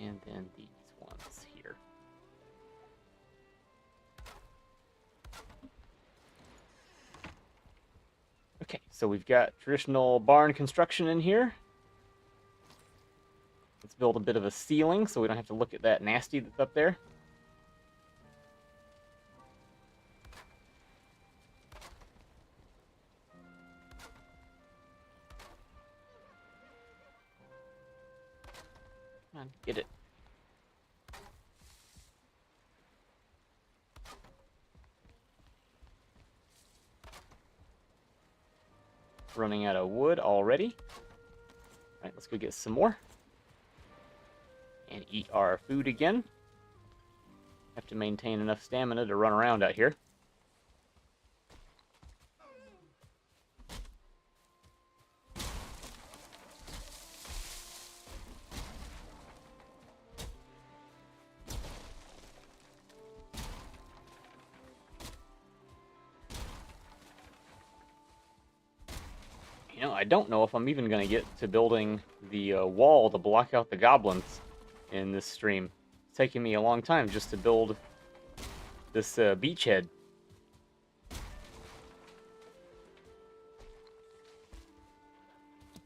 And then these ones here. Okay, so we've got traditional barn construction in here. Let's build a bit of a ceiling so we don't have to look at that nasty that's up there. Come on, get it. Running out of wood already. Alright, let's go get some more. And eat our food again. Have to maintain enough stamina to run around out here. You know, I don't know if I'm even going to get to building the wall to block out the goblins in this stream. It's taking me a long time just to build this beachhead.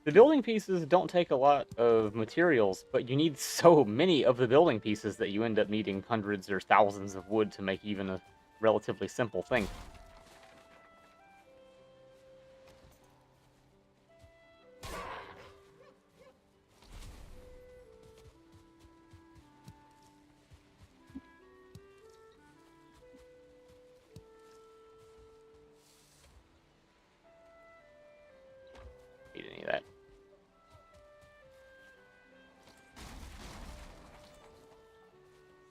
The building pieces don't take a lot of materials, but you need so many of the building pieces that you end up needing hundreds or thousands of wood to make even a relatively simple thing. Need any of that.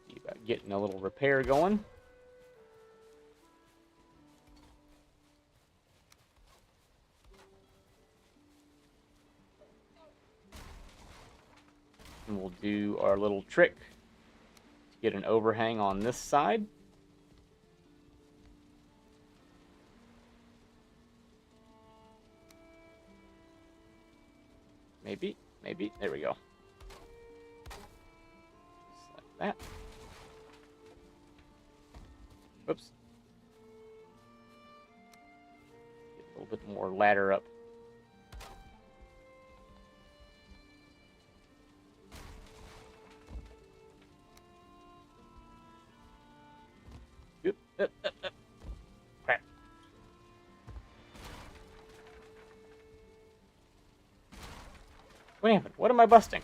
See about getting a little repair going. And we'll do our little trick to get an overhang on this side. Maybe. There we go. Just like that. Oops. Get a little bit more ladder up. Crap. What happened? What am I busting?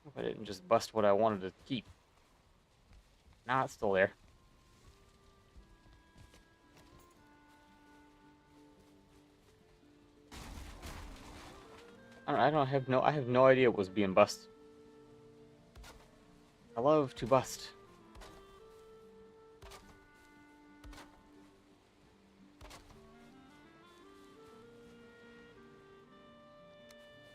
Hope I didn't just bust what I wanted to keep. Nah, it's still there. I have no idea what was being busted. I love to bust.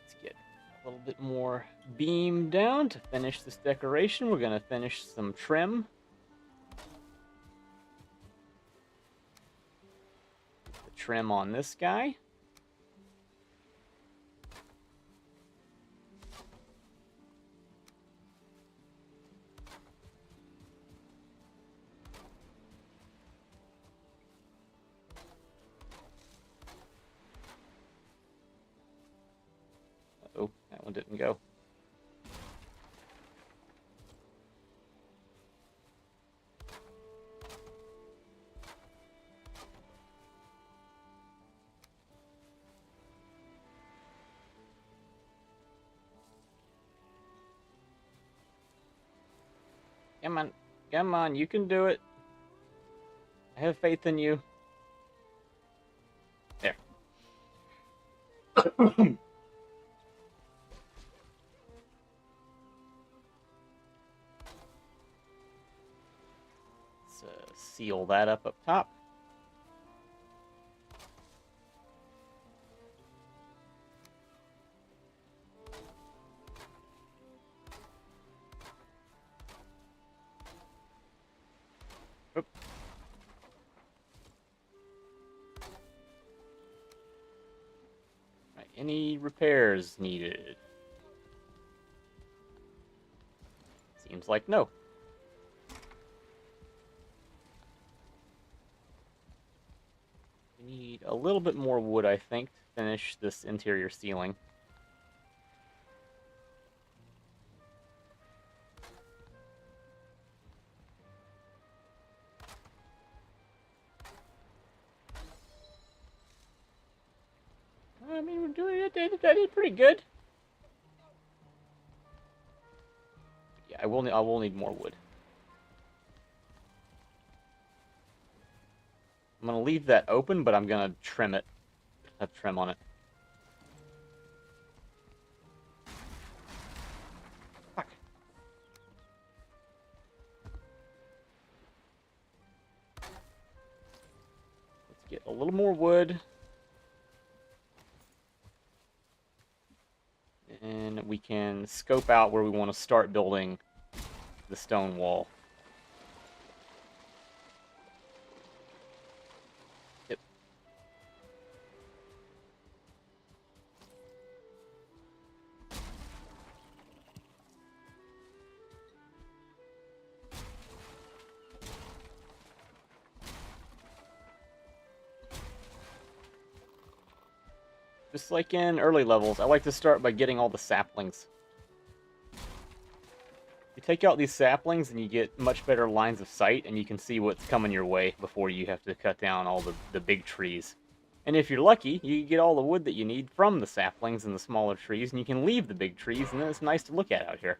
Let's get a little bit more beam down to finish this decoration. We're gonna finish some trim. The trim on this guy. Oh, that one didn't go. Come on, you can do it. I have faith in you. There. Seal that up top. Oop. Right, any repairs needed? Seems like no. We need a little bit more wood, I think, to finish this interior ceiling. I mean, we're doing it. I did pretty good. Yeah, I will need more wood. I'm gonna leave that open, but I'm gonna trim it. Have trim on it. Fuck. Let's get a little more wood. And we can scope out where we want to start building the stone wall. Yep. Just like in early levels, I like to start by getting all the saplings. You take out these saplings and you get much better lines of sight, and you can see what's coming your way before you have to cut down all the big trees. And if you're lucky, you get all the wood that you need from the saplings and the smaller trees, and you can leave the big trees, and then it's nice to look at out here.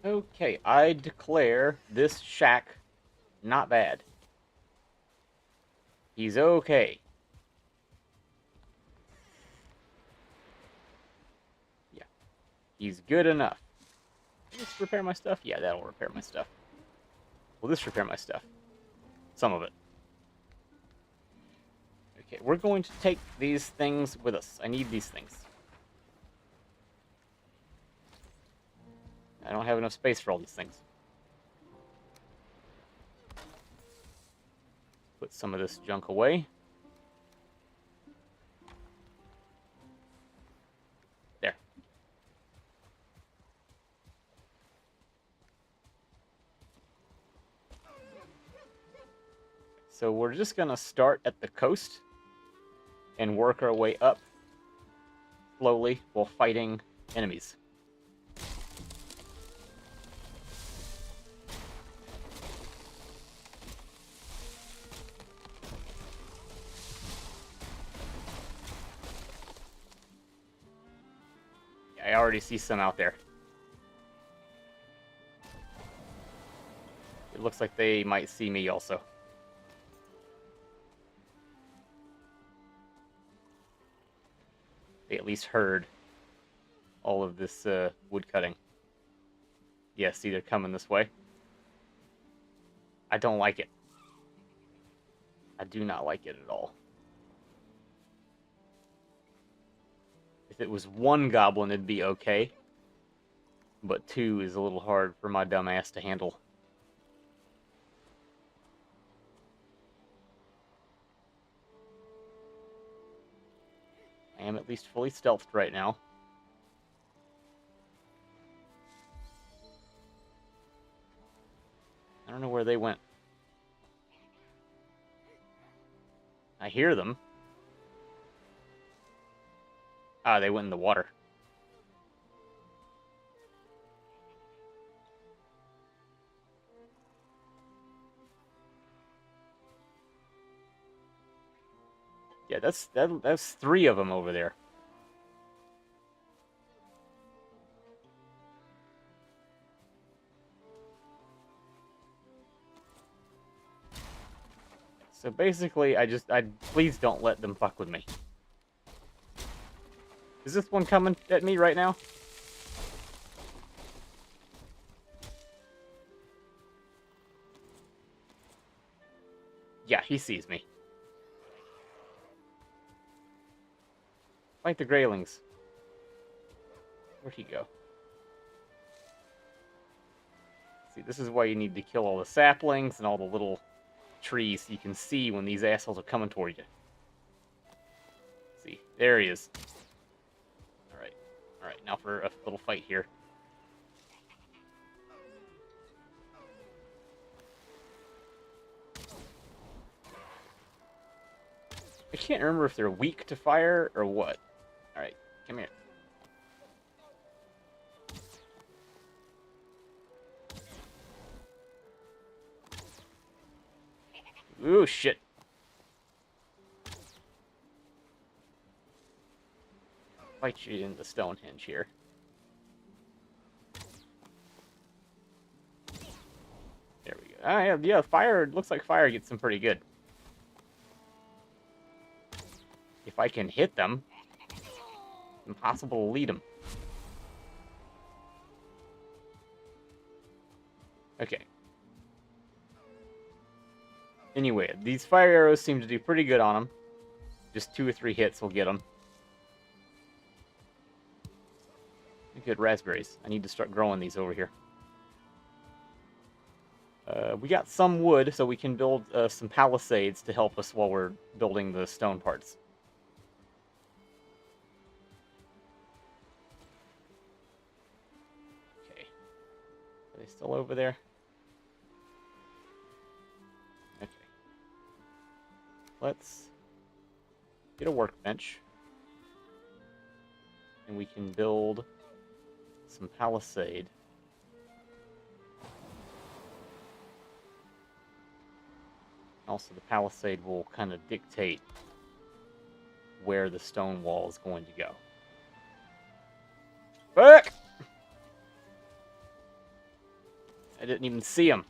Okay, I declare this shack not bad. He's okay. Yeah, he's good enough. Will this repair my stuff? Yeah, that'll repair my stuff. Will this repair my stuff? Some of it. Okay, we're going to take these things with us. I need these things. I don't have enough space for all these things. Put some of this junk away. There. So we're just gonna start at the coast and work our way up slowly while fighting enemies. I already see some out there. It looks like they might see me also. They at least heard all of this wood cutting. Yeah, see, they're coming this way. I don't like it. I do not like it at all. If it was one goblin, it'd be okay. But two is a little hard for my dumb ass to handle. I am at least fully stealthed right now. I don't know where they went. I hear them. Ah, they went in the water. Yeah, that's three of them over there. So basically, please don't let them fuck with me. Is this one coming at me right now? Yeah, he sees me. Fight the Greylings. Where'd he go? See, this is why you need to kill all the saplings and all the little trees so you can see when these assholes are coming toward you. See, there he is. Alright. Alright, now for a little fight here. I can't remember if they're weak to fire or what. Alright, come here. Ooh, shit. Fight you in the Stonehenge here. There we go. Ah, yeah, fire, looks like fire gets them pretty good. If I can hit them, it's impossible to lead them. Okay. Anyway, these fire arrows seem to do pretty good on them. Just 2 or 3 hits will get them. Good raspberries. I need to start growing these over here. We got some wood, so we can build some palisades to help us while we're building the stone parts. Okay. Are they still over there? Okay. Let's get a workbench. And we can build some palisade. Also, the palisade will kind of dictate where the stone wall is going to go. Fuck! I didn't even see him.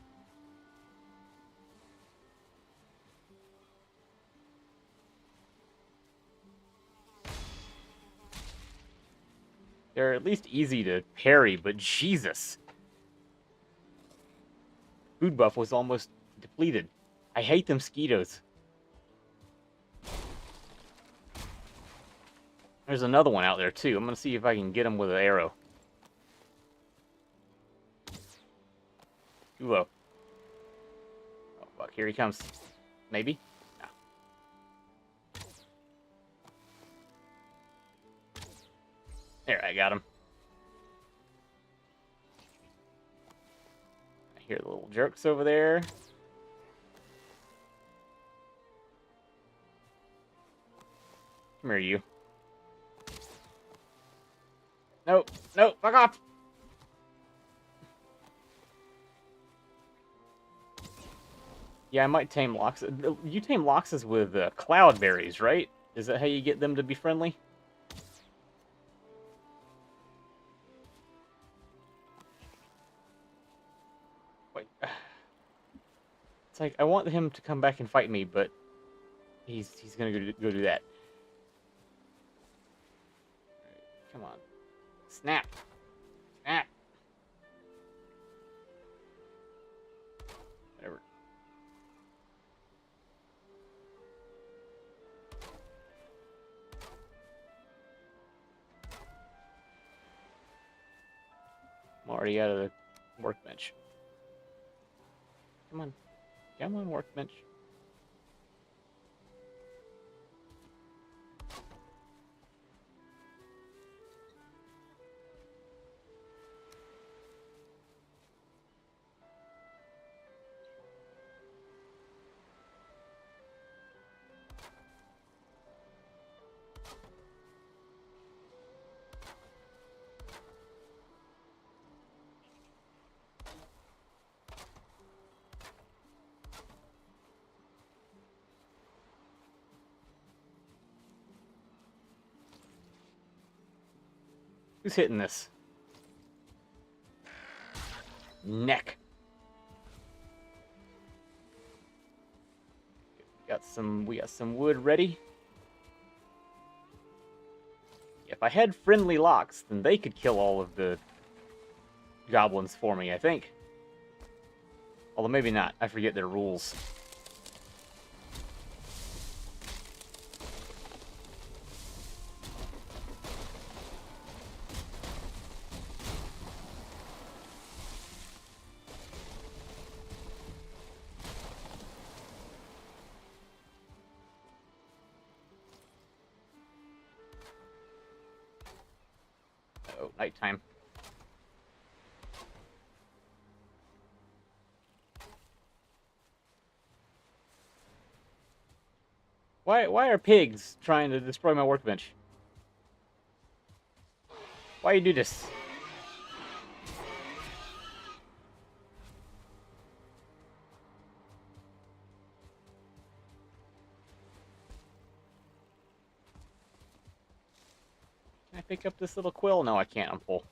They're at least easy to parry, but Jesus. Food buff was almost depleted. I hate them mosquitoes. There's another one out there, too. I'm going to see if I can get him with an arrow. Too low. Oh, fuck. Here he comes. Maybe? No. There, I got him. I hear the little jerks over there. Come here, you. No, no, fuck off! Yeah, I might tame Lox. You tame Loxes with cloudberries, right? Is that how you get them to be friendly? Wait. It's like, I want him to come back and fight me, but he's gonna go do that. Come on. Snap. Snap. Whatever. I'm already out of the workbench. Come on. Come on, workbench. Who's hitting this? Neck. We got some wood ready. If I had friendly Lox, then they could kill all of the goblins for me, I think. Although maybe not. I forget their rules. Nighttime. Why are pigs trying to destroy my workbench? Why you do this? Can I pick up this little quill? No, I can't. I'm full.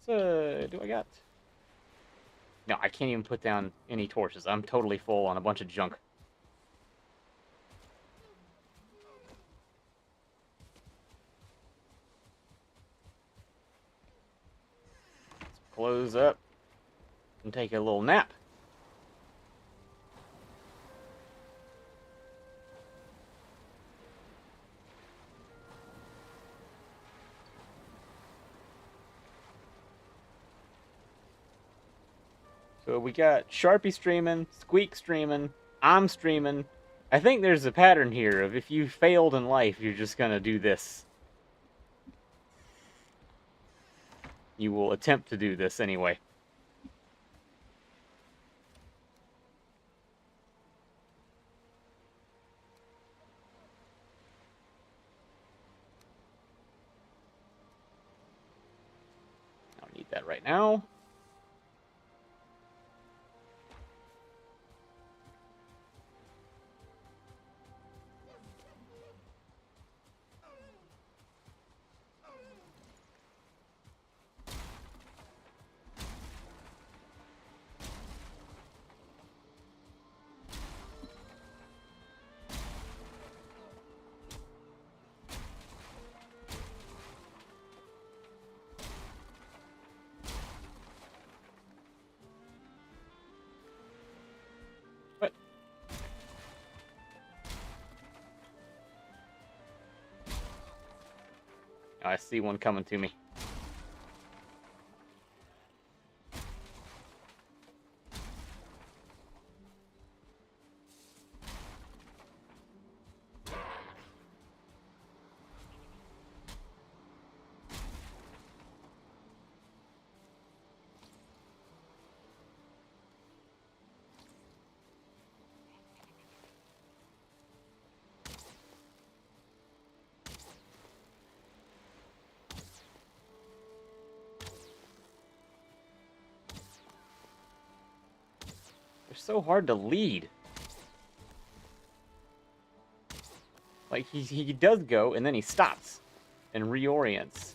Do I got? No, I can't even put down any torches. I'm totally full on a bunch of junk. Let's close up and take a little nap. So we got Sharpie streaming, Squeak streaming, I'm streaming. I think there's a pattern here of if you failed in life, you're just gonna do this. You will attempt to do this anyway. I don't need that right now. What? Oh, I see one coming to me. They're so hard to lead. Like, he does go, and then he stops and reorients.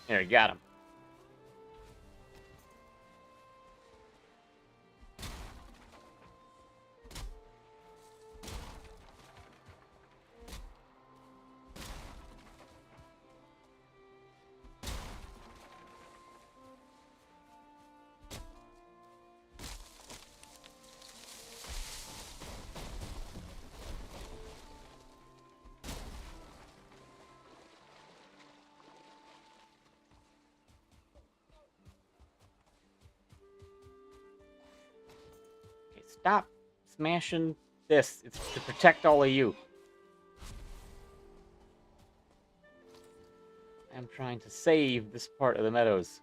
There, got him. Okay, stop smashing this. It's to protect all of you. I'm trying to save this part of the meadows.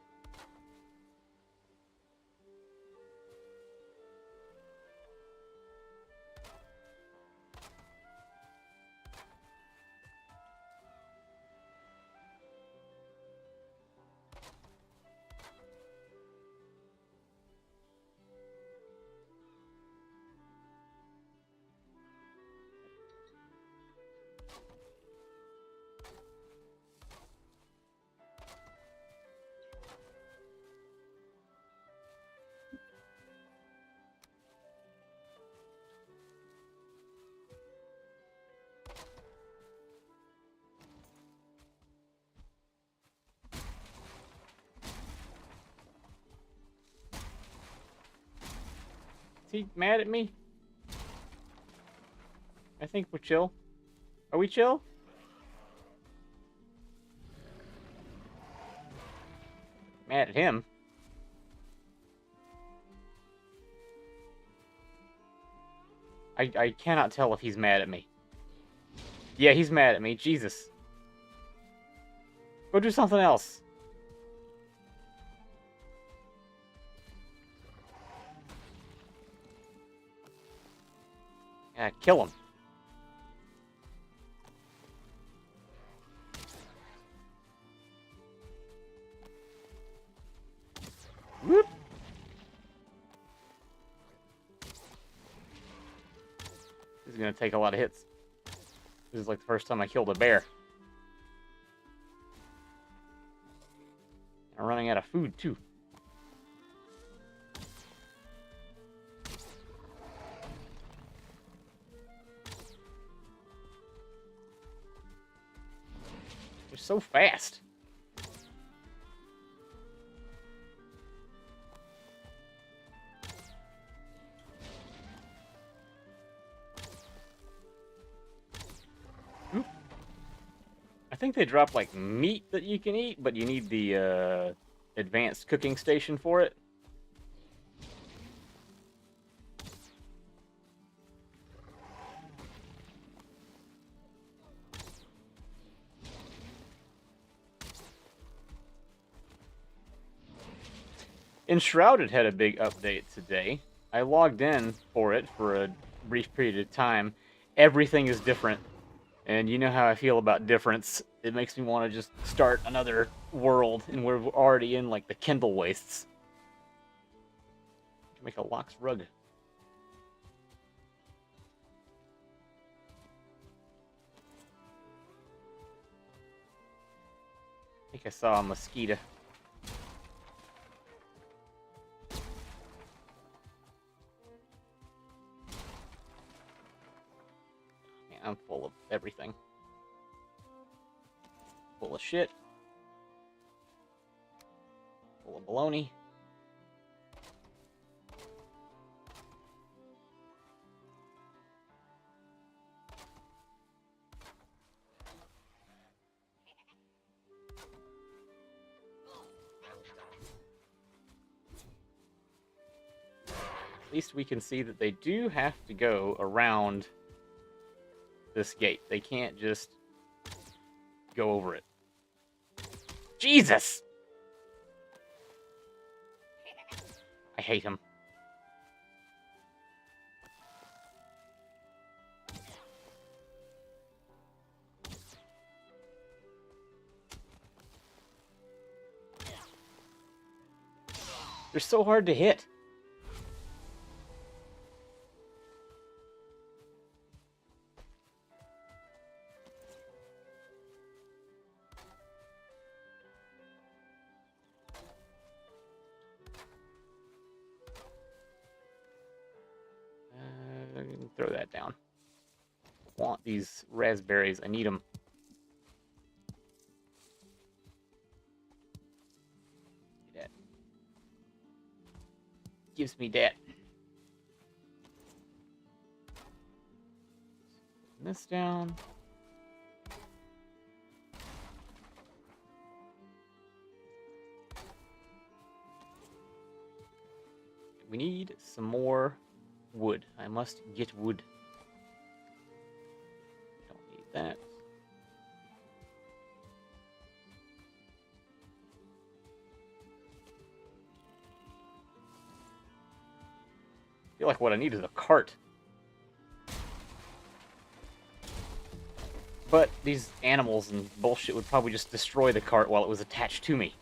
Is he mad at me? I think we're chill. Are we chill? Mad at him. I cannot tell if he's mad at me. Yeah, he's mad at me. Jesus. Go do something else. Yeah, kill him. Whoop. This is gonna take a lot of hits. This is like the first time I killed a bear. I'm running out of food, too. They're so fast. Oop. I think they drop, like, meat that you can eat, but you need the, advanced cooking station for it. Enshrouded had a big update today. I logged in for it for a brief period of time. Everything is different. And you know how I feel about difference. It makes me want to just start another world, and we're already in, like, the Kindle Wastes. Make a Lox rug. I think I saw a mosquito. Man, I'm full of everything. Full of shit. Full of baloney. At least we can see that they do have to go around this gate. They can't just go over it. Jesus! I hate him. They're so hard to hit. Throw that down. I want these raspberries. I need them. That gives me that. This down. We need some more wood. I must get wood. Don't need that. I feel like what I need is a cart. But these animals and bullshit would probably just destroy the cart while it was attached to me.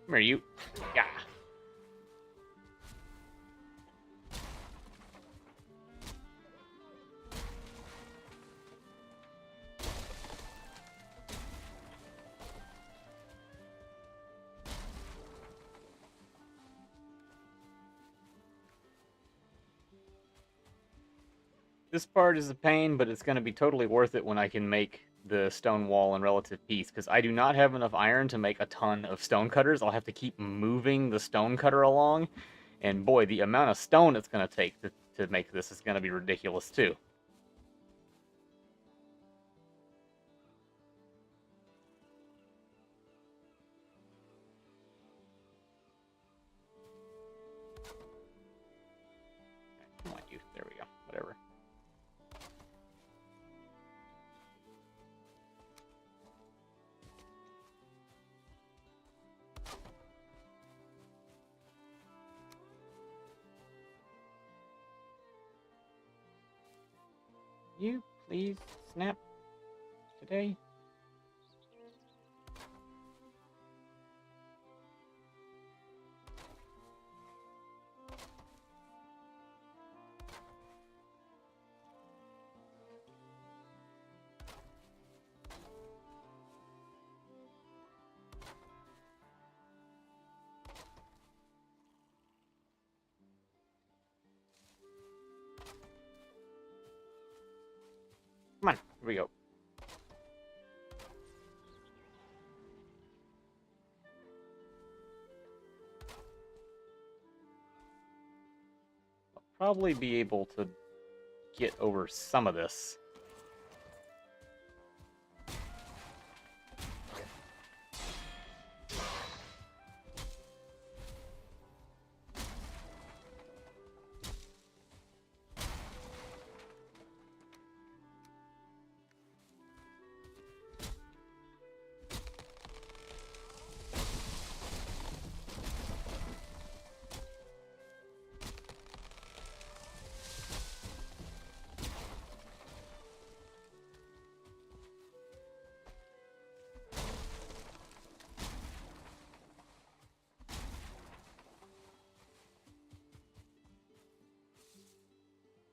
Come here, you. Yeah. This part is a pain, but it's going to be totally worth it when I can make the stone wall in relative peace, because I do not have enough iron to make a ton of stone cutters. I'll have to keep moving the stone cutter along, and boy, the amount of stone it's going to take to to make this is going to be ridiculous, too. Come on, you. There we go. Whatever. You please snap today? Come on, here we go. I'll probably be able to get over some of this.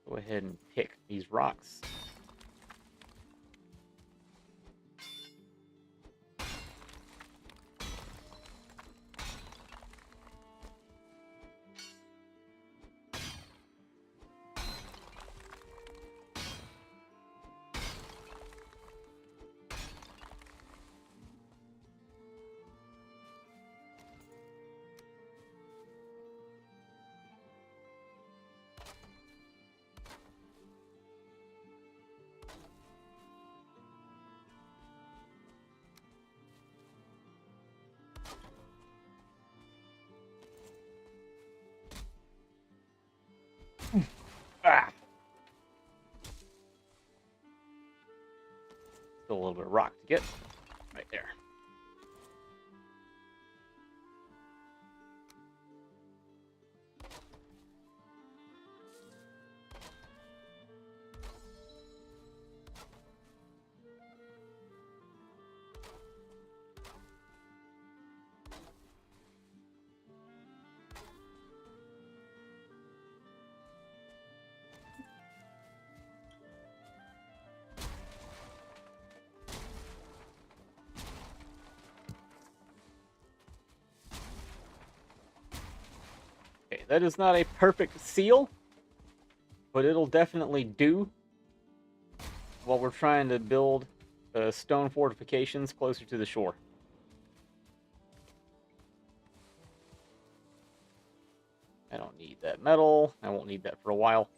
Go ahead and pick these rocks. Ah! Still a little bit of rock to get. Right there. Okay, that is not a perfect seal, but it'll definitely do while we're trying to build stone fortifications closer to the shore. I don't need that metal. I won't need that for a while.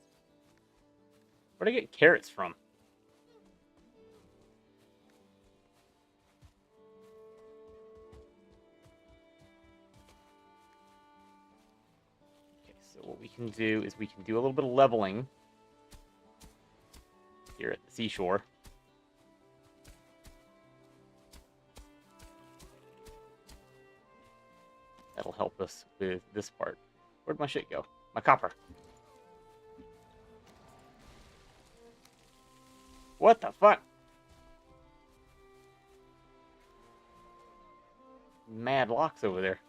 Where'd I get carrots from? Okay, so what we can do is we can do a little bit of leveling here at the seashore. That'll help us with this part. Where'd my shit go? My copper. What the fuck? Mad locks over there.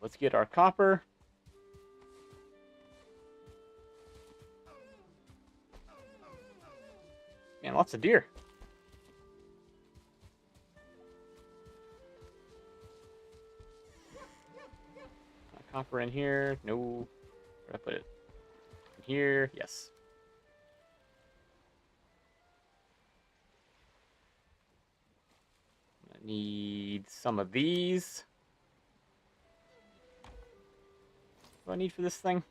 Let's get our copper. Man, lots of deer. Copper in here. No. Where'd I put it? In here. Yes. Need some of these. What do I need for this thing?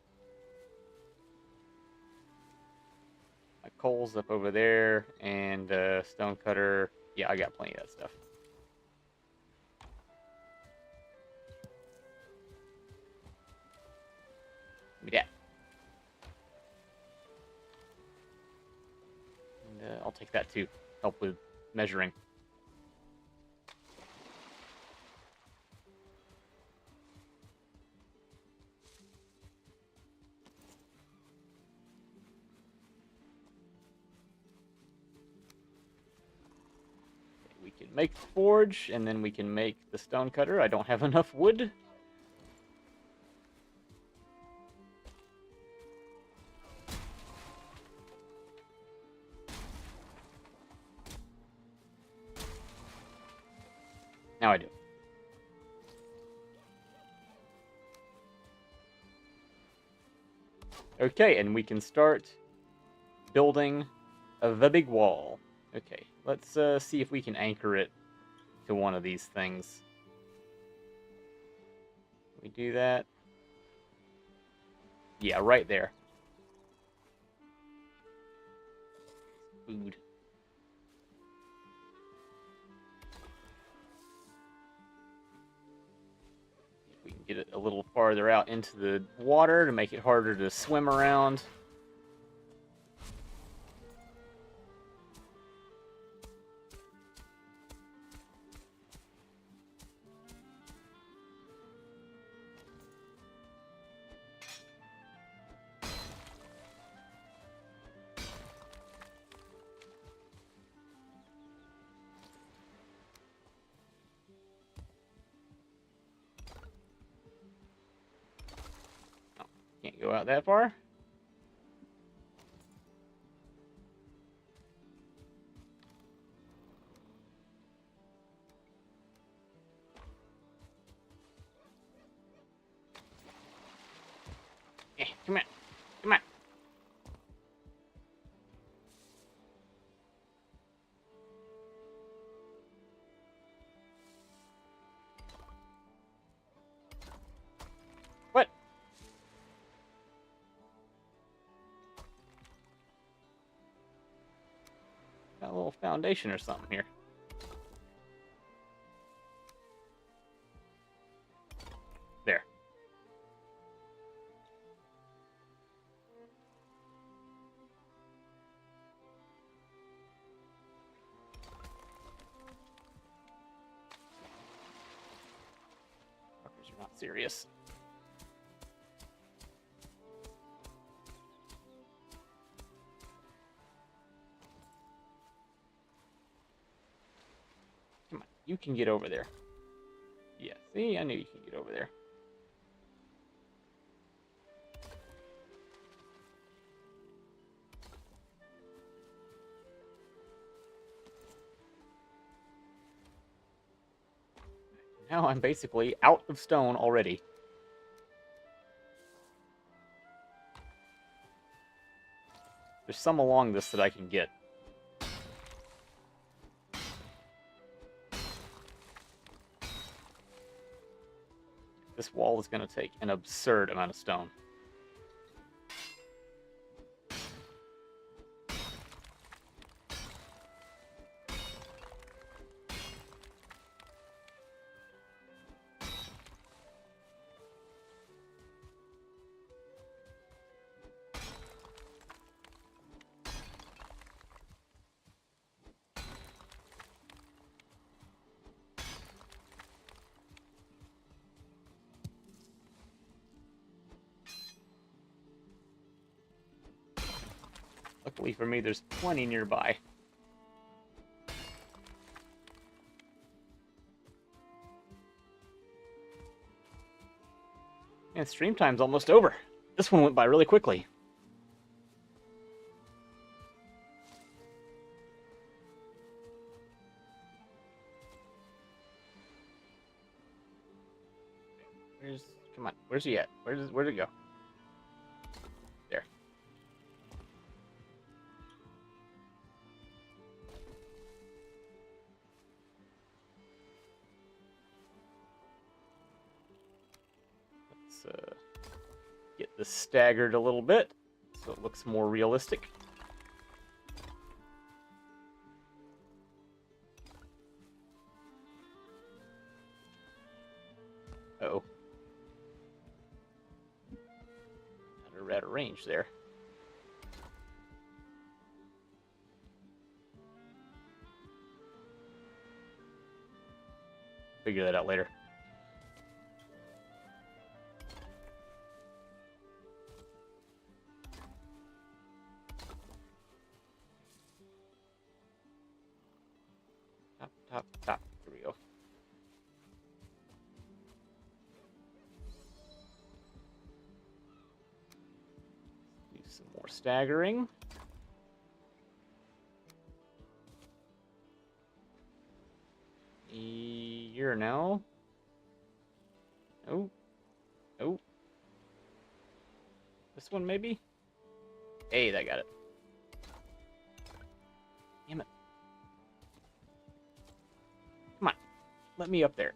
My coal's up over there, and stone cutter. Yeah, I got plenty of that stuff. Give me that. And I'll take that too. Help with measuring. We can make the forge, and then we can make the stone cutter. I don't have enough wood. Now I do. Okay, and we can start building the big wall. Okay, let's see if we can anchor it to one of these things. Can we do that? Yeah, right there. Food. We can get it a little farther out into the water to make it harder to swim around. Can't go out that far. Come on. Come on. What? Got a little foundation or something here. There. Fuckers are not serious. Come on, you can get over there. Yeah, see, I knew you could get over there. Now I'm basically out of stone already. There's some along this that I can get. This wall is going to take an absurd amount of stone. Luckily for me, there's plenty nearby. And stream time's almost over. This one went by really quickly. Come on, where's he at? Where'd it go? There. Let's get this staggered a little bit so it looks more realistic. Uh-oh. Out of range there. Figure that out later. Top. Here we go. Do some more staggering. Here now. Oh. This one maybe? Hey, that got it. Damn it. Come on. Let me up there.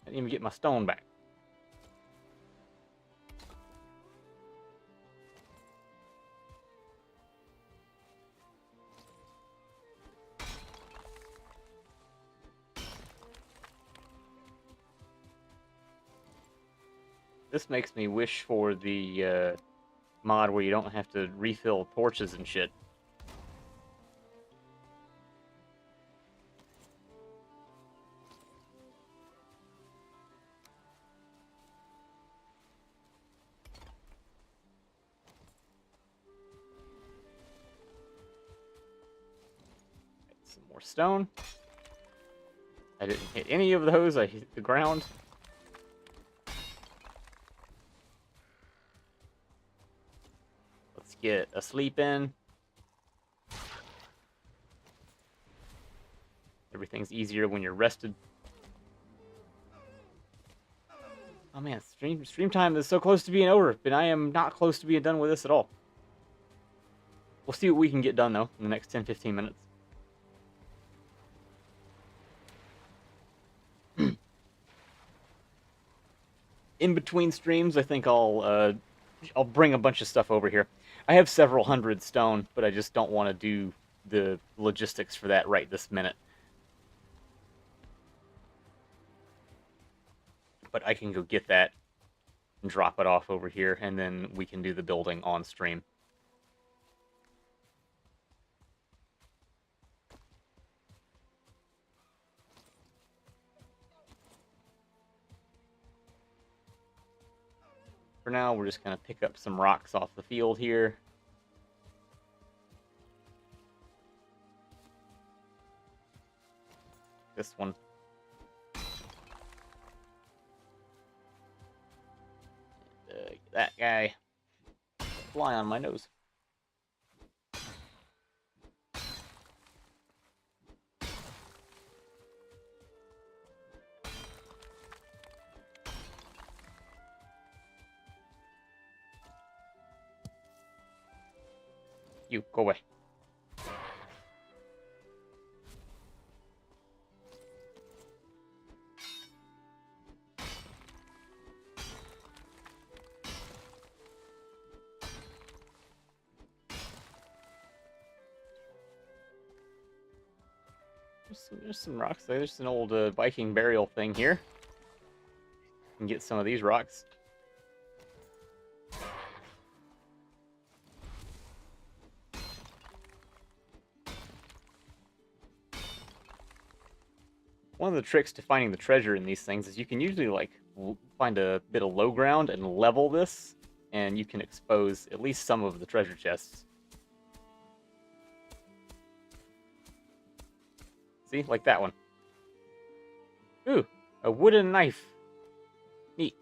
I didn't even get my stone back. This makes me wish for the mod where you don't have to refill torches and shit. Some more stone. I didn't hit any of those, I hit the ground. Let's get a sleep in. Everything's easier when you're rested. Oh man, stream time is so close to being over, but I am not close to being done with this at all. We'll see what we can get done though in the next 10-15 minutes. In between streams, I think I'll bring a bunch of stuff over here. I have several hundred stone, but I just don't want to do the logistics for that right this minute. But I can go get that and drop it off over here, and then we can do the building on stream. For now, we're just going to pick up some rocks off the field here. This one. That guy. Fly on my nose. You, go away. There's some rocks there. There's an old Viking burial thing here. Can get some of these rocks. One of the tricks to finding the treasure in these things is you can usually like find a bit of low ground and level this, and you can expose at least some of the treasure chests. See, like that one. Ooh, a wooden knife. Neat.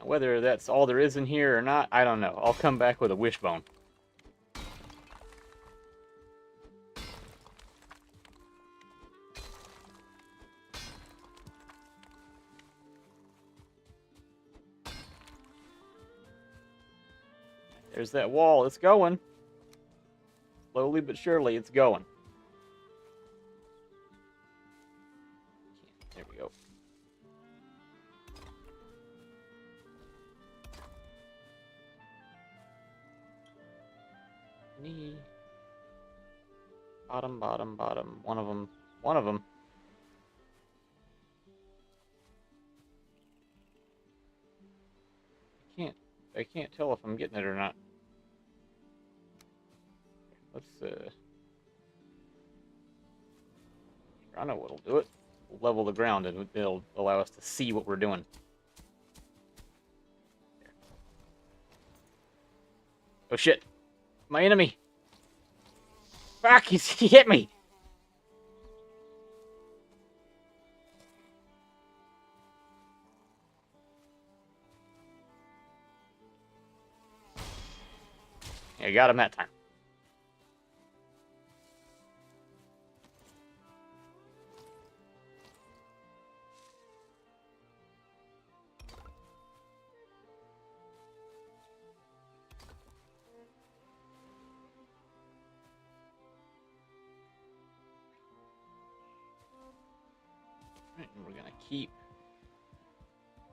Whether that's all there is in here or not, I don't know. I'll come back with a wishbone. There's that wall. It's going. Slowly but surely, it's going. There we go. Knee. Bottom, bottom, bottom. One of them. One of them. I can't tell if I'm getting it or not. Let's, I know what'll do it. We'll level the ground and it'll allow us to see what we're doing. There. Oh shit! My enemy! Fuck! He hit me! I got him that time. Right, and we're gonna keep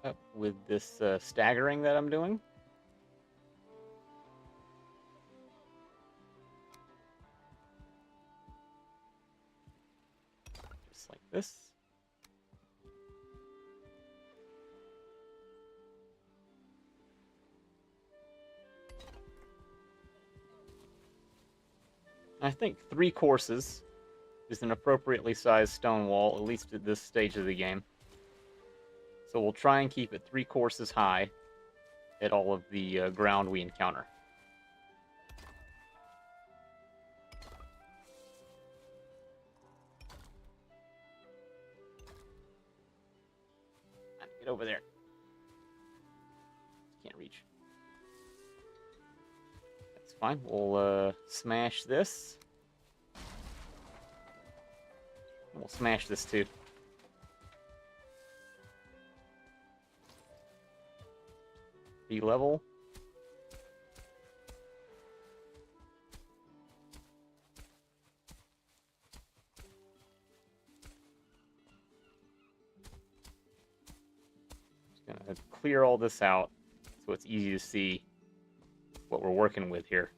up with this staggering that I'm doing. Just like this. I think 3 courses is an appropriately sized stone wall, at least at this stage of the game. So we'll try and keep it 3 courses high at all of the ground we encounter. Get over there. Can't reach. That's fine. We'll smash this. We'll smash this too. Level. Just gonna clear all this out so it's easy to see what we're working with here.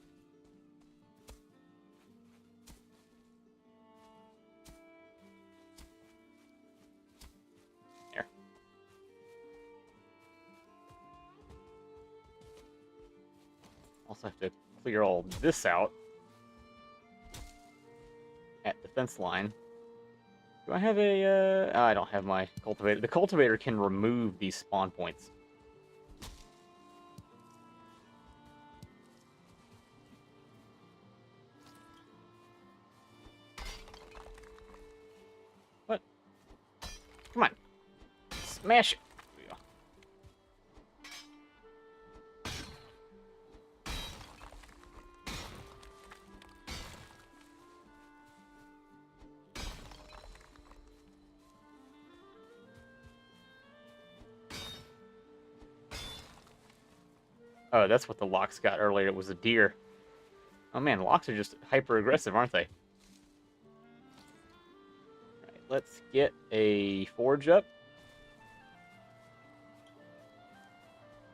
There. Also have to clear all this out at the fence line. Do I have a, I don't have my cultivator. The cultivator can remove these spawn points. What? Come on. Smash it. Oh, that's what the locks got earlier. It was a deer. Oh man, locks are just hyper aggressive, aren't they? Alright, let's get a forge up.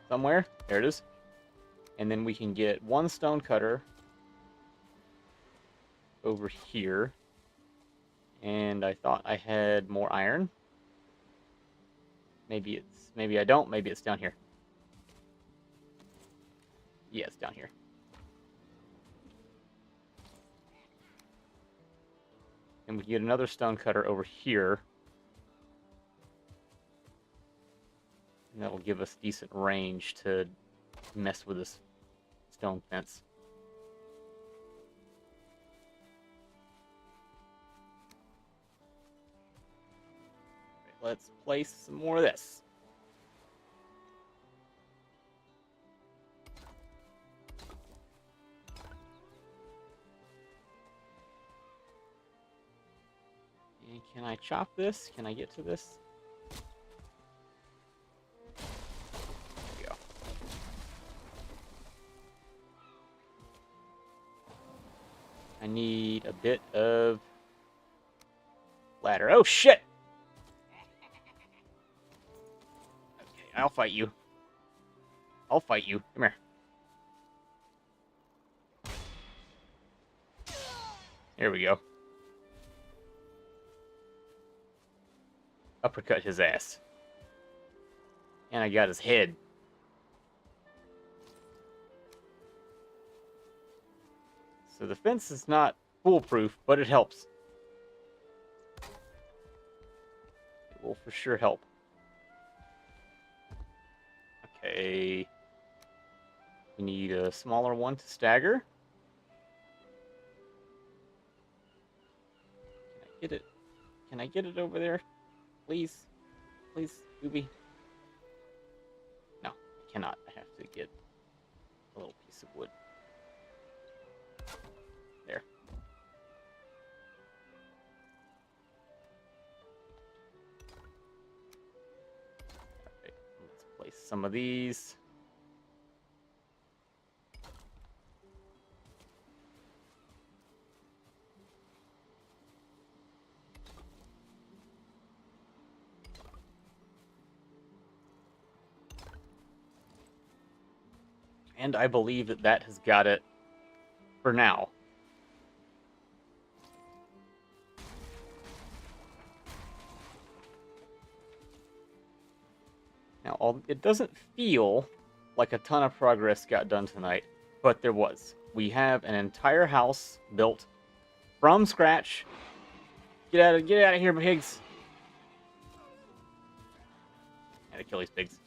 Somewhere. There it is. And then we can get 1 stone cutter over here. And I thought I had more iron. Maybe I don't. Maybe it's down here. Yeah, it's down here. And we can get another stone cutter over here. And that'll give us decent range to mess with this stone fence. Right, let's place some more of this. And can I chop this? Can I get to this? There we go. I need a bit of ladder. Oh, shit! Okay, I'll fight you. I'll fight you. Come here. Here we go. Uppercut his ass. And I got his head. So the fence is not foolproof, but it helps. It will for sure help. Okay. We need a smaller one to stagger. Can I get it? Can I get it over there? Please? Please, Gooby? No, I cannot. I have to get a little piece of wood. There. Alright, let's place some of these. And I believe that that has got it for now. Now, it doesn't feel like a ton of progress got done tonight, but there was. We have an entire house built from scratch. Get out of here, pigs! Gotta kill these pigs.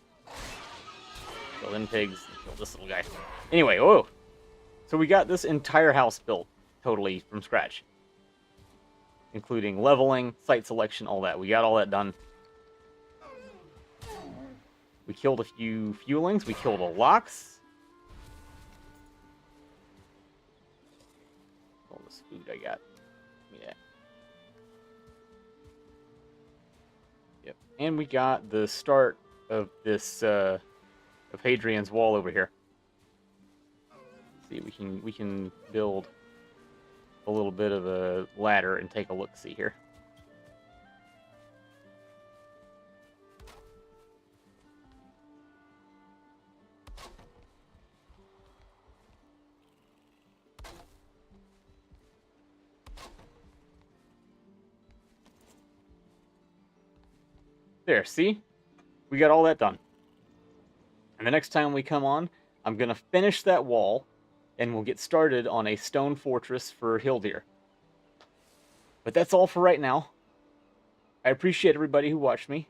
Kill them pigs. Kill this little guy. Anyway, whoa! So we got this entire house built totally from scratch, including leveling, site selection, all that. We got all that done. We killed a few fuelings. We killed a lox. All this food I got. Yeah. Yep. And we got the start of this of Hadrian's Wall over here. See, we can build a little bit of a ladder and take a look. See here. There, see? We got all that done. And the next time we come on, I'm going to finish that wall, and we'll get started on a stone fortress for Hildir. But that's all for right now. I appreciate everybody who watched me.